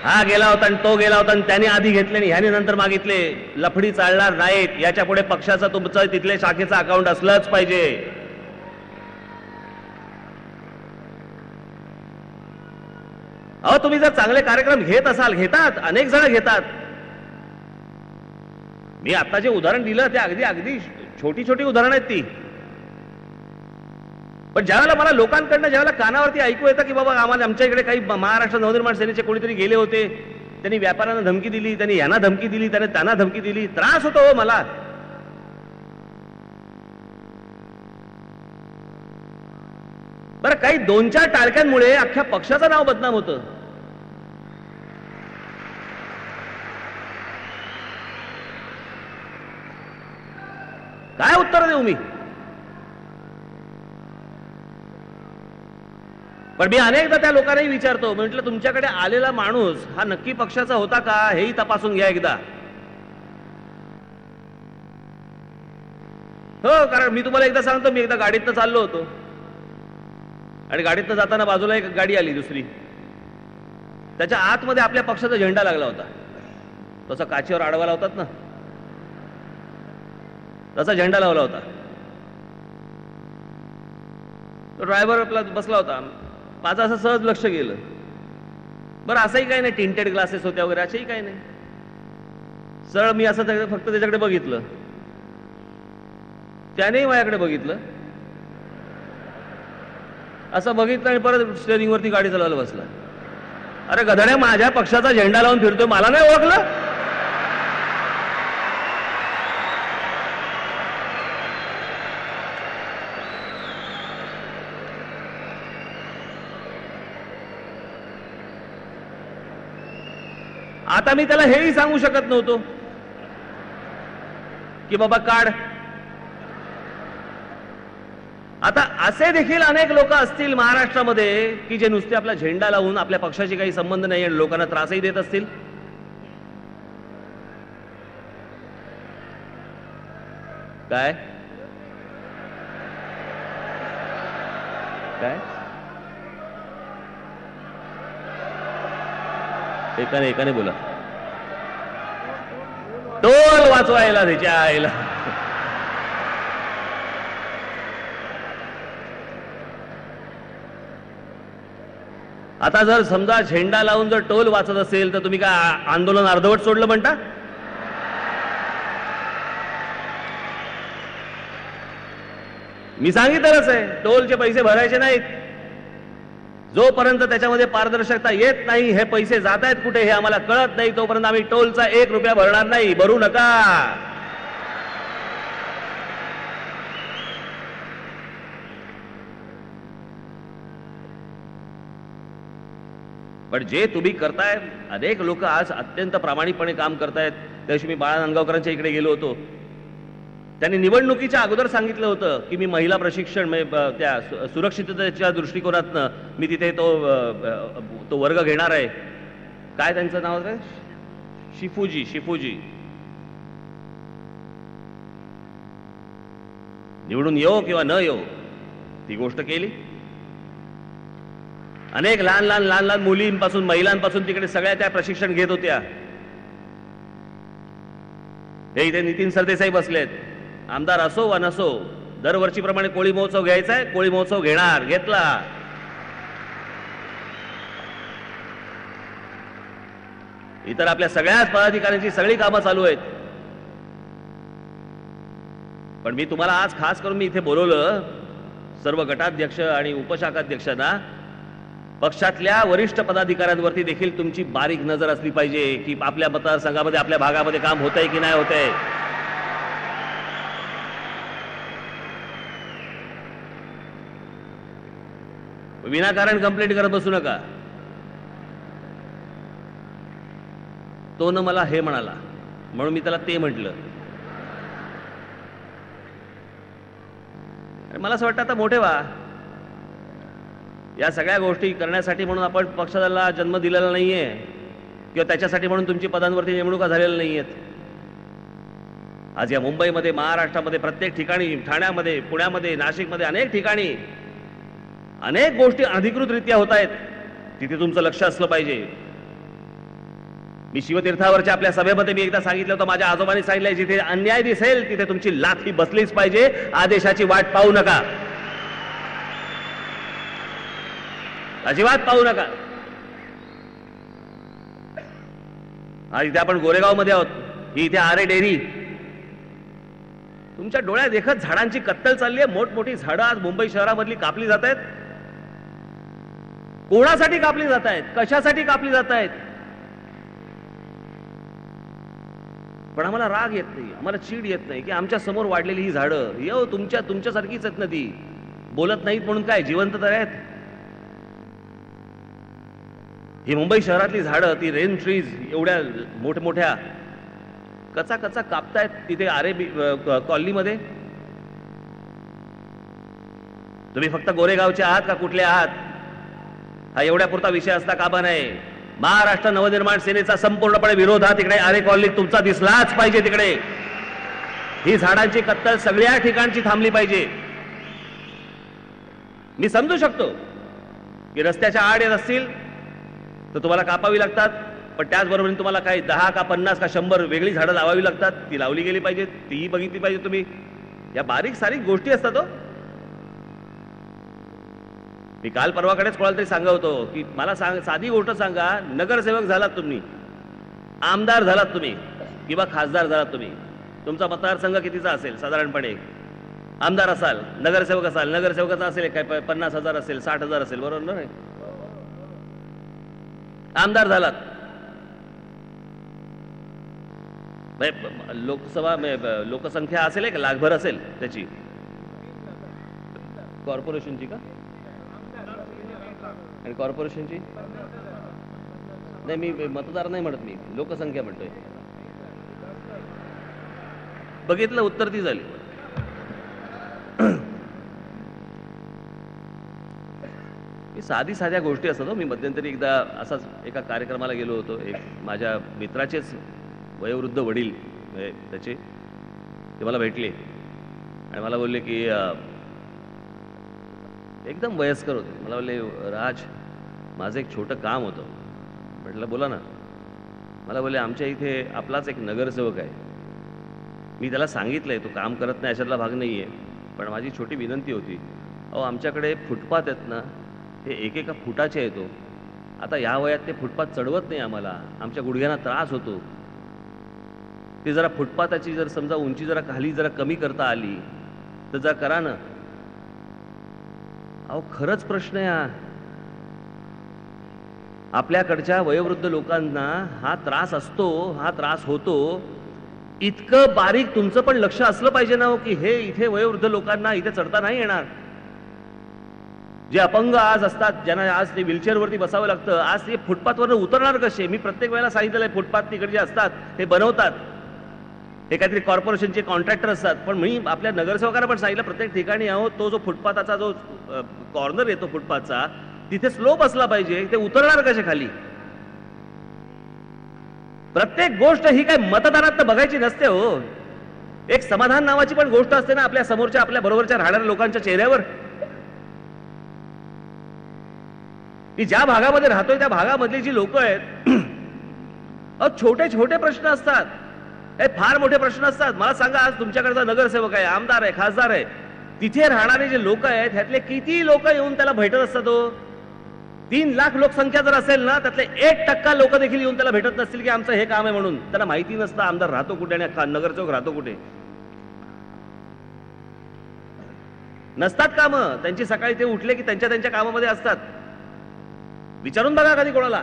Speaker 1: हा गेला होता आणि तो गेला होता आणि त्याने आधी घेतले आणि ह्याने नंतर मागितले, लफडी चालणार नाहीत. याच्या पुढे पक्षाचं तुमचं तिथले शाखेचं अकाउंट असलंच पाहिजे. अहो तुम्ही जर चांगले कार्यक्रम घेत असाल, घेतात, अनेक जण घेतात. मी आता जे उदाहरण दिलं ते अगदी छोटी छोटी उदाहरणं आहेत ती. पण ज्यावेळेला मला लोकांकडनं ज्यावेळेला कानावरती ऐकू येतं की बाबा आम्हाला आमच्या इकडे काही महाराष्ट्र नवनिर्माण सेनेचे कोणीतरी गेले होते, त्यांनी व्यापाऱ्यांना धमकी दिली, त्यांनी यांना धमकी दिली, त्याने त्यांना धमकी दिली, त्रास होतो हो मला. बरं काही 2-4 टाळक्यांमुळे अख्ख्या पक्षाचं नाव बदनाम होतं. काय उत्तर देऊ मी? पण मी अनेकदा त्या लोकांनाही विचारतो, म्हटलं तुमच्याकडे आलेला माणूस हा नक्की पक्षाचा होता का हेही तपासून घ्या एकदा. हो, कारण मी तुम्हाला एकदा सांगतो, मी एकदा गाडीतनं चाललो होतो आणि गाडीतनं जाताना बाजूला एक गाडी आली दुसरी, त्याच्या आतमध्ये आपल्या पक्षाचा झेंडा लागला होता. तसा काचेवर आडवा लावतात ना, तसा झेंडा लावला होता. तो ड्रायव्हर आपला बसला होता. माझं असं सहज लक्ष गेलं. बरं असंही काही नाही, टिंटेड ग्लासेस होत्या वगैरे असंही काही नाही. सरळ मी असं फक्त त्याच्याकडे बघितलं, त्यानेही माझ्याकडे बघितलं, असं बघितलं आणि परत स्टेअरिंग वरती गाडी चालवायला बसला. अरे गधड्या, माझ्या पक्षाचा झेंडा लावून फिरतोय, मला नाही ओळखलं? आता मी त्याला हेही सांगू शकत नव्हतो की बाबा काढ. आता असे देखील अनेक लोक असतील महाराष्ट्रामध्ये की जे नुसते आपला झेंडा लावून आपल्या पक्षाशी काही संबंध नाही आणि लोकांना त्रासही देत असतील. काय काय एकाने बोला, टोल वाचवायला त्याच्या आईला. आता जर समजा झेंडा लावून जर टोल वाचत असेल तर तुम्ही काय आंदोलन अर्धवट सोडलं म्हणता? मी सांगितलंच आहे, टोलचे पैसे भरायचे नाहीत. जोपर्यंत त्याच्यामध्ये पारदर्शकता येत नाही, हे पैसे जात आहेत कुठे हे आम्हाला कळत नाही, तोपर्यंत आम्ही टोलचा 1 रुपया भरणार नाही. भरू नका. पण जे तुम्ही करताय, अनेक लोक आज अत्यंत प्रामाणिकपणे काम करतायत. त्यादिवशी मी बाळा नांदगावकरांच्या इकडे गेलो होतो. त्यांनी निवडणुकीच्या अगोदर सांगितलं होतं की मी महिला प्रशिक्षण त्या सुरक्षिततेच्या दृष्टिकोनातनं मी तिथे तो वर्ग घेणार आहे. काय त्यांचं नाव आहे? शिफूजी. निवडून येऊ किंवा न येऊ ती गोष्ट केली. अनेक लहान लहान लहान लहान मुलींपासून महिलांपासून तिकडे सगळ्या त्या प्रशिक्षण घेत होत्या. हे इथे नितीन सरदेसाई बसलेत. आमदार असो वा नसो, दरवर्षीप्रमाणे कोळी महोत्सव घ्यायचा आहे, कोळी महोत्सव घेणार, घेतला. इतर आपल्या सगळ्याच पदाधिकाऱ्यांची सगळी कामं चालू आहेत. पण मी तुम्हाला आज खास करून मी इथे बोलवलं, सर्व गटाध्यक्ष आणि उपशाखाध्यक्षांना, पक्षातल्या वरिष्ठ पदाधिकाऱ्यांवरती देखील तुमची बारीक नजर असली पाहिजे की आपल्या मतदारसंघामध्ये आपल्या भागामध्ये काम होतंय की नाही होतंय. विनाकारण कंप्लेंट करत बसू नका. तो न मला हे म्हणाला म्हणून मी त्याला ते म्हटलं. मला असं वाटतं आता मोठे व्हा. या सगळ्या गोष्टी करण्यासाठी म्हणून आपण पक्षाला जन्म दिलेला नाहीये किंवा त्याच्यासाठी म्हणून तुमची पदांवरती नेमणुका झालेल्या नाहीयेत. आज या मुंबईमध्ये, महाराष्ट्रामध्ये प्रत्येक ठिकाणी, ठाण्यामध्ये, पुण्यामध्ये, नाशिकमध्ये अनेक ठिकाणी अनेक गोष्टी अधिकृतरित्या होत आहेत. तिथे तुमचं लक्ष असलं पाहिजे. मी शिवतीर्थावरच्या आपल्या सभेमध्ये मी एकदा सांगितलं होतं, माझ्या आजोबांनी सांगितलंय, जिथे अन्याय दिसेल तिथे तुमची लाथ ही बसलीच पाहिजे. आदेशाची वाट पाहू नका, अजिबात पाहू नका. आज इथे आपण गोरेगाव मध्ये आहोत. ही इथे आरे डेअरी. तुमच्या डोळ्यात देखत झाडांची कत्तल चालली आहे. मोठमोठी झाडं आज मुंबई शहरामधली कापली जात आहेत. कोणासाठी कापली जात आहेत, कशासाठी कापली जात आहेत? पण आम्हाला राग येत नाही, आम्हाला चीड येत नाही की आमच्या समोर वाढलेली ही झाडं यो तुमच्यासारखीच आहेत ना. ती बोलत नाहीत म्हणून काय, जिवंत तर आहेत. ही मुंबई शहरातली झाडं, ती रेन ट्रीज एवढ्या मोठमोठ्या कचा कचा कापतायत तिथे आरे कॉलनीमध्ये. तुम्ही फक्त गोरेगावचे आहात का कुठले आहात हा एवढ्या पुरता विषय असता कामा नये. महाराष्ट्र नवनिर्माण सेनेचा संपूर्णपणे विरोध हा तिकडे आरे कॉलनीत तुमचा दिसलाच पाहिजे. तिकडे ही झाडांची कत्तल सगळ्या ठिकाणची थांबली पाहिजे. मी समजू शकतो की रस्त्याच्या आड येत असतील तर तुम्हाला कापावी लागतात, पण त्याचबरोबर तुम्हाला काही 10 का 50 का 100 वेगळी झाडं लावावी लागतात. ती लावली गेली पाहिजेत, तीही बघितली पाहिजे तुम्ही. या बारीक सारीक गोष्टी असतात. मी काल परवाकडेच कोणाला तरी सांगत होतो की मला साधी गोष्ट सांगा, नगरसेवक झालात तुम्ही, आमदार झालात तुम्ही किंवा खासदार झालात तुम्ही, तुमचा मतदारसंघ कितीचा असेल साधारणपणे? आमदार असाल, नगरसेवक असाल, नगरसेवकाचा असेल काय 50,000 असेल, 60,000 असेल, बरोबर ना? आमदार झालात, लोकसभा लोकसंख्या असेल एक लाखभर असेल त्याची, कॉर्पोरेशनची का? आणि कॉर्पोरेशनची नाही, मी मतदार नाही म्हणत, मी लोकसंख्या म्हणतोय. बघितलं, उत्तर ती झाली. साधी साध्या गोष्टी असतात. मी मध्यंतरी एकदा असाच एका कार्यक्रमाला गेलो होतो. एक माझ्या मित्राचेच वयोवृद्ध वडील त्याचे ते मला भेटले आणि मला बोलले की एकदम वयस्कर होते. मला बोलले, राज, माझं एक छोटं काम होतं. म्हटलं बोला ना. मला बोलले, आमच्या इथे आपलाच एक नगरसेवक आहे. मी त्याला सांगितलंय तो काम करत नाही अशातला भाग नाही आहे, पण माझी छोटी विनंती होती. अहो, आमच्याकडे फुटपाथ आहेत ना, ते एकेका फुटाचे येतो. आता या वयात ते फुटपाथ चढवत नाही आम्हाला, आमच्या गुडघ्यांना त्रास होतो. ते जरा फुटपाथाची जर समजा उंची जरा खाली जरा कमी करता आली तर जरा करा ना. अहो, खरंच प्रश्न आहे. आपल्याकडच्या वयोवृद्ध लोकांना हा त्रास असतो, हा त्रास होतो. इतकं बारीक तुमचं पण लक्ष असलं पाहिजे ना की हे इथे वयोवृद्ध लोकांना इथे चढता नाही येणार. जे अपंग आज असतात, ज्यांना आज ते व्हीलचेअरवरती बसावं लागतं, आज ते फुटपाथवरनं उतरणार कसे? मी प्रत्येक वेळेला सांगितलेलं आहे, फुटपाथ तिकडे जे असतात ते बनवतात, हे काहीतरी कॉर्पोरेशनचे कॉन्ट्रॅक्टर असतात. पण मी आपल्या नगरसेवकांना पण सांगितलं, प्रत्येक ठिकाणी तो जो फुटपाथाचा जो कॉर्नर येतो फुटपाथचा, तिथे स्लोप असला पाहिजे. ते उतरणार कसे खाली? प्रत्येक गोष्ट ही काय मतदारात बघायची नसते हो. एक समाधान नावाची पण गोष्ट असते ना आपल्या समोरच्या, आपल्या बरोबरच्या राहणाऱ्या लोकांच्या चेहऱ्यावर. की ज्या भागामध्ये राहतोय त्या भागामधली जी लोक आहेत छोटे छोटे प्रश्न असतात, हे फार मोठे प्रश्न असतात. मला सांगा, आज तुमच्याकडचा नगरसेवक आहे, आमदार आहे, खासदार आहे, तिथे राहणारे जे लोक आहेत ह्यातले किती लोक येऊन त्याला भेटत असतात? 3 लाख लोकसंख्या जर असेल ना, त्यातले 1% लोक देखील येऊन त्याला भेटत नसतील की आमचं हे काम आहे म्हणून. त्यांना माहिती नसतं आमदार राहतो कुठे आणि नगरसेवक राहतो कुठे. नसतात कामं त्यांची. सकाळी ते उठले की त्यांच्या कामामध्ये असतात. विचारून बघा कधी कोणाला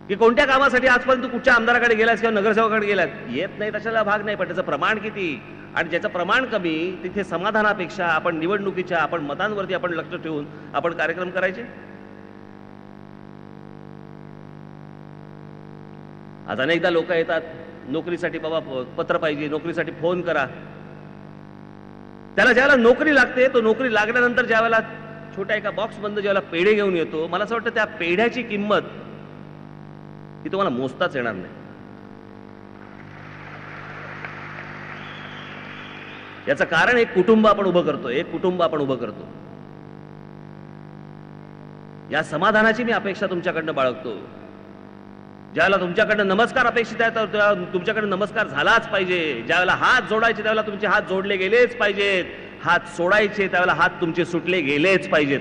Speaker 1: की कोणत्या कामासाठी आजपर्यंत कुठच्या आमदाराकडे गेलास किंवा नगरसेवकाकडे गेलास. येत नाही तशाला भाग नाही, पण त्याचं प्रमाण किती, आणि ज्याचं प्रमाण कमी तिथे समाधानापेक्षा आपण निवडणुकीच्या आपण मतांवरती आपण लक्ष ठेवून आपण कार्यक्रम करायचे. आज अनेकदा लोक येतात नोकरीसाठी, बाबा पत्र पाहिजे, नोकरीसाठी फोन करा. त्याला ज्यावेळेला नोकरी लागते, तो नोकरी लागल्यानंतर ज्यावेळेला छोट्या एका बॉक्स बंद ज्यावेळेला पेढे घेऊन येतो, मला असं वाटतं त्या पेढ्याची किंमत ही तुम्हाला मोजताच येणार नाही. याचं कारण एक कुटुंब आपण उभं करतो, एक कुटुंब आपण उभं करतो. या समाधानाची मी अपेक्षा तुमच्याकडनं बाळगतो. ज्यावेळेला तुमच्याकडनं नमस्कार अपेक्षित आहे तर तुमच्याकडनं नमस्कार झालाच पाहिजे. ज्यावेळेला हात जोडायचे त्यावेळेला तुमचे हात जोडले गेलेच पाहिजेत. हात सोडायचे त्यावेळेला हात तुमचे सुटले गेलेच पाहिजेत.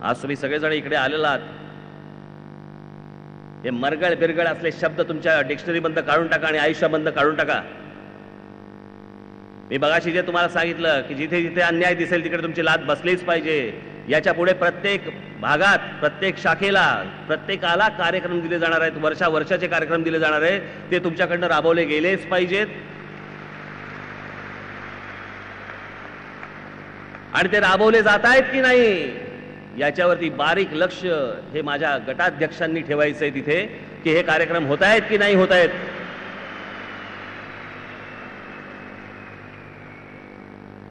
Speaker 1: आज तुम्ही सगळेजण इकडे आलेला आहात. हे मरगळ बिरगळ असले शब्द तुमच्या डिक्शनरी बंद काढून टाका आणि आयुष्याबंद काढून टाका. मी बघाशी जे तुम्हाला सांगितलं की जिथे जिथे अन्याय दिसेल तिकडे तुमची लात बसलीच पाहिजे. याच्या पुढे प्रत्येक भागात, प्रत्येक शाखेला, प्रत्येकाला कार्यक्रम दिले जाणार आहेत. वर्षाचे कार्यक्रम दिले जाणार आहेत. ते तुमच्याकडनं राबवले गेलेच पाहिजेत. आणि ते राबवले जात आहेत की नाही याच्यावरती बारीक लक्ष हे माझ्या गटाध्यक्षांनी ठेवायचंय तिथे, की हे कार्यक्रम होत आहेत की नाही होत आहेत.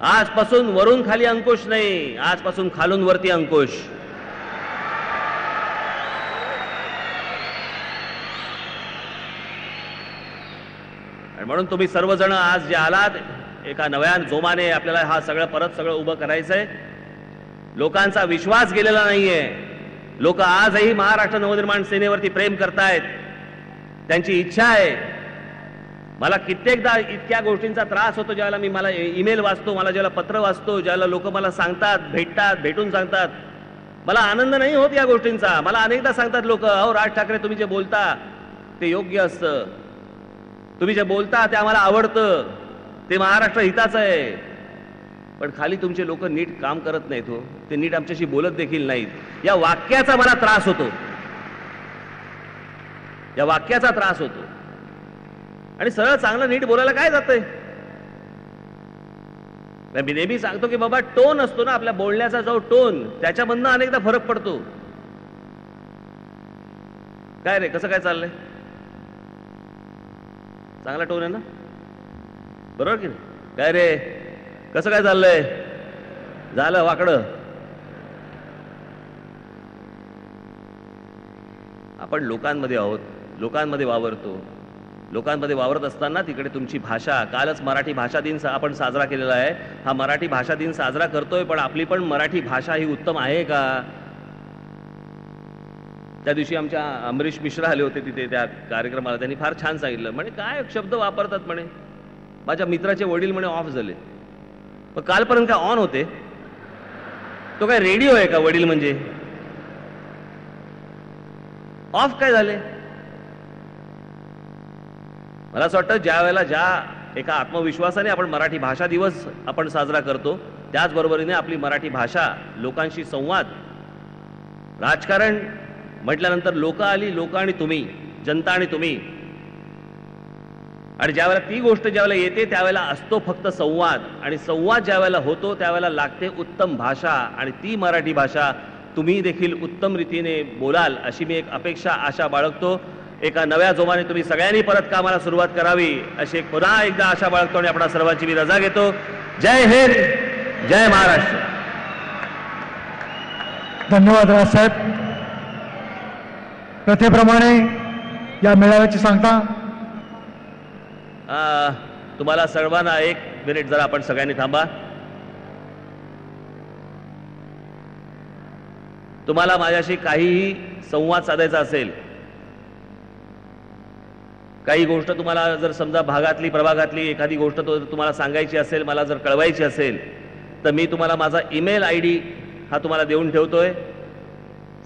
Speaker 1: आजपासून वरून खाली अंकुश नाही, आजपासून खालून वरती अंकुश. आणि म्हणून तुम्ही सर्वजण आज जे आलात एका नव्या जोमाने आपल्याला हा सगळं उभं करायचंय. लोकांचा विश्वास गेलेला नाहीये. लोक आजही महाराष्ट्र नवनिर्माण सेनेवरती प्रेम करतायत. त्यांची इच्छा आहे. मला कित्येकदा इतक्या गोष्टींचा त्रास होतो ज्यावेळेला मला ईमेल वाचतो, मला ज्यावेळेला पत्र वाचतो, ज्यावेळेला लोक मला सांगतात, भेटून सांगतात, मला आनंद नाही होत या गोष्टींचा. मला अनेकदा सांगतात लोक, अहो राज ठाकरे तुम्ही जे बोलता ते योग्य असतं, तुम्ही जे बोलता ते आम्हाला आवडतं, ते महाराष्ट्र हिताचं आहे. पण खाली तुमचे लोक नीट काम करत नाहीत हो, ते नीट आमच्याशी बोलत देखील नाहीत. या वाक्याचा मला त्रास होतो, या वाक्याचा त्रास होतो. आणि सरळ चांगलं नीट बोलायला काय जातंय. मी नेहमी सांगतो की बाबा टोन असतो ना आपल्या बोलण्याचा, जो टोन त्याच्यामधनं अनेकदा फरक पडतो. काय रे, कसं काय चाललंय? चांगला टोन आहे ना, बरोबर की नाही? काय रे, कसं काय चाललंय? झालं वाकडं. आपण लोकांमध्ये आहोत, लोकांमध्ये वावरतो. लोकांमध्ये वावरत असताना तिकडे तुमची भाषा, कालच मराठी भाषा दिन आपण साजरा केलेला आहे. हा मराठी भाषा दिन साजरा करतोय, पण आपली पण मराठी भाषा ही उत्तम आहे का? त्या दिवशी आमच्या अमरीश मिश्रा आले होते तिथे त्या कार्यक्रमाला. त्यांनी फार छान सांगितलं. म्हणे काय शब्द वापरतात म्हणे. माझ्या मित्राचे वडील म्हणे ऑफ झाले. पण कालपर्यंत काय ऑन होते? तो काय रेडिओ आहे का वडील म्हणजे? ऑफ काय झाले? मला असं वाटतं ज्या वेळेला ज्या एका आत्मविश्वासाने आपण मराठी भाषा दिवस आपण साजरा करतो, त्याचबरोबरीने आपली मराठी भाषा, लोकांशी संवाद, राजकारण म्हटल्यानंतर लोक आली, लोक आणि तुम्ही, जनता आणि तुम्ही. आणि ज्यावेळेला ती गोष्ट ज्यावेळेला येते त्यावेळेला असतो फक्त संवाद, आणि संवाद ज्यावेळेला होतो त्यावेळेला लागते उत्तम भाषा, आणि ती मराठी भाषा तुम्ही देखील उत्तम रीतीने बोलाल अशी मी एक अपेक्षा, आशा बाळगतो. एका नव्या जोमाने तुम्ही सगळ्यांनी परत कामाला सुरुवात करावी अशी एक पुन्हा एकदा आशा बाळगतो आणि आपणा सर्वांची मी रजा घेतो. जय हिंद, जय महाराष्ट्र.
Speaker 2: धन्यवाद राजसाहेब. प्रथेप्रमाणे या मेळाव्याची सांगता
Speaker 1: तुम्हाला सर्वांना 1 मिनिट जरा आपण सगळ्यांनी थांबा. तुम्हाला माझ्याशी काहीही संवाद साधायचा असेल, काही गोष्ट तुम्हाला जर समजा भागातली प्रभागातली एखादी गोष्ट तुम्हाला सांगायची असेल, मला जर कळवायची असेल, तर मी तुम्हाला माझा ईमेल ID हा तुम्हाला देऊन ठेवतोय.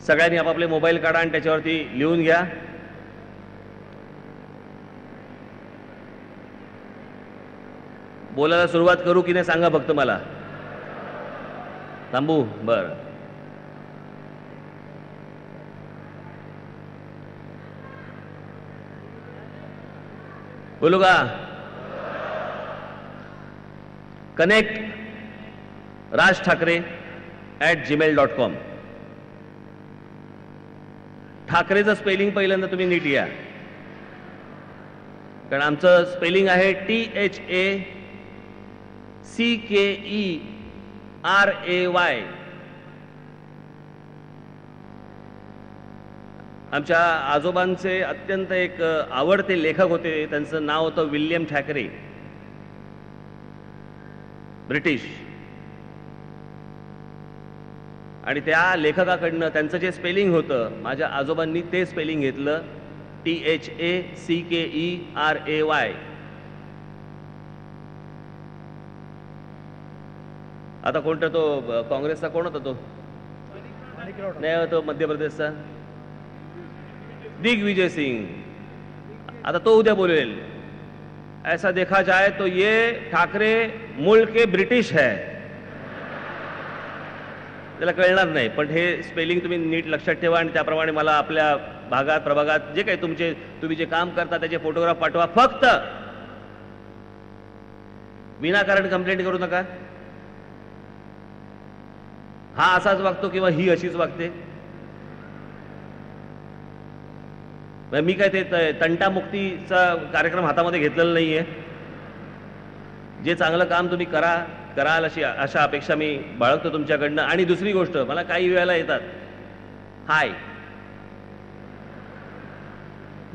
Speaker 1: सगळ्यांनी आपापले मोबाईल काढा आणि त्याच्यावरती लिहून घ्या. बोलायला सुरुवात करू की नाही सांगा फक्त मला. थांबू? बरं. बोलू का? Connect rajthakre@gmail.com. ठाकरेचं स्पेलिंग पहिल्यांदा तुम्ही नीट या, कारण आमचं स्पेलिंग आहे THACKERAY. आमच्या आजोबांचे अत्यंत एक आवडते लेखक होते, त्यांचं नाव होतं विल्यम ठाकरे, ब्रिटिश. आणि त्या लेखकाकडनं त्यांचं जे स्पेलिंग होतं, माझ्या आजोबांनी ते स्पेलिंग घेतलं, THACKERAY. आता कोणता तो काँग्रेसचा कोण होता तो? नाही, तो मध्य प्रदेशचा दिग्विजय सिंग. आता तो उद्या बोलेल, ऐसा देखा जाए तो ये ठाकरे मूळ के ब्रिटिश है. त्याला कळणार नाही, पण हे स्पेलिंग तुम्ही नीट लक्षात ठेवा आणि त्याप्रमाणे मला आपल्या भागात प्रभागात जे काही तुम्ही जे काम करता त्याचे फोटोग्राफ पाठवा. फक्त विनाकारण कंप्लेंट करू नका. हा असाच वागतो किंवा ही अशीच वागते. मी काय ते तंटामुक्तीचा कार्यक्रम हातामध्ये घेतलेला नाहीये. जे चांगलं काम तुम्ही कराल अशी अशा अपेक्षा मी बाळगतो तुमच्याकडनं. आणि दुसरी गोष्ट, मला काही वेळेला येतात हाय,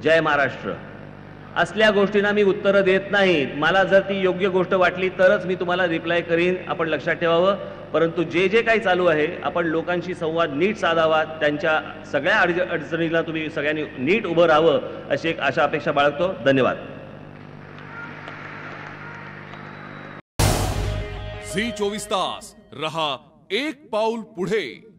Speaker 1: जय महाराष्ट्र असल्या गोष्टींना मी उत्तरं देत नाही. मला जर ती योग्य गोष्ट वाटली तरच मी तुम्हाला रिप्लाय करीन, आपण लक्षात ठेवावं. परंतु जे काही चालू आहे, आपण लोकांशी संवाद नीट साधावा, त्यांच्या सगळ्या अडचणीला तुम्ही सगळ्यांनी नीट उभं राहावं अशी एक आशा अपेक्षा बाळगतो. धन्यवाद.
Speaker 2: झी 24 तास रहा एक पाऊल पुढे.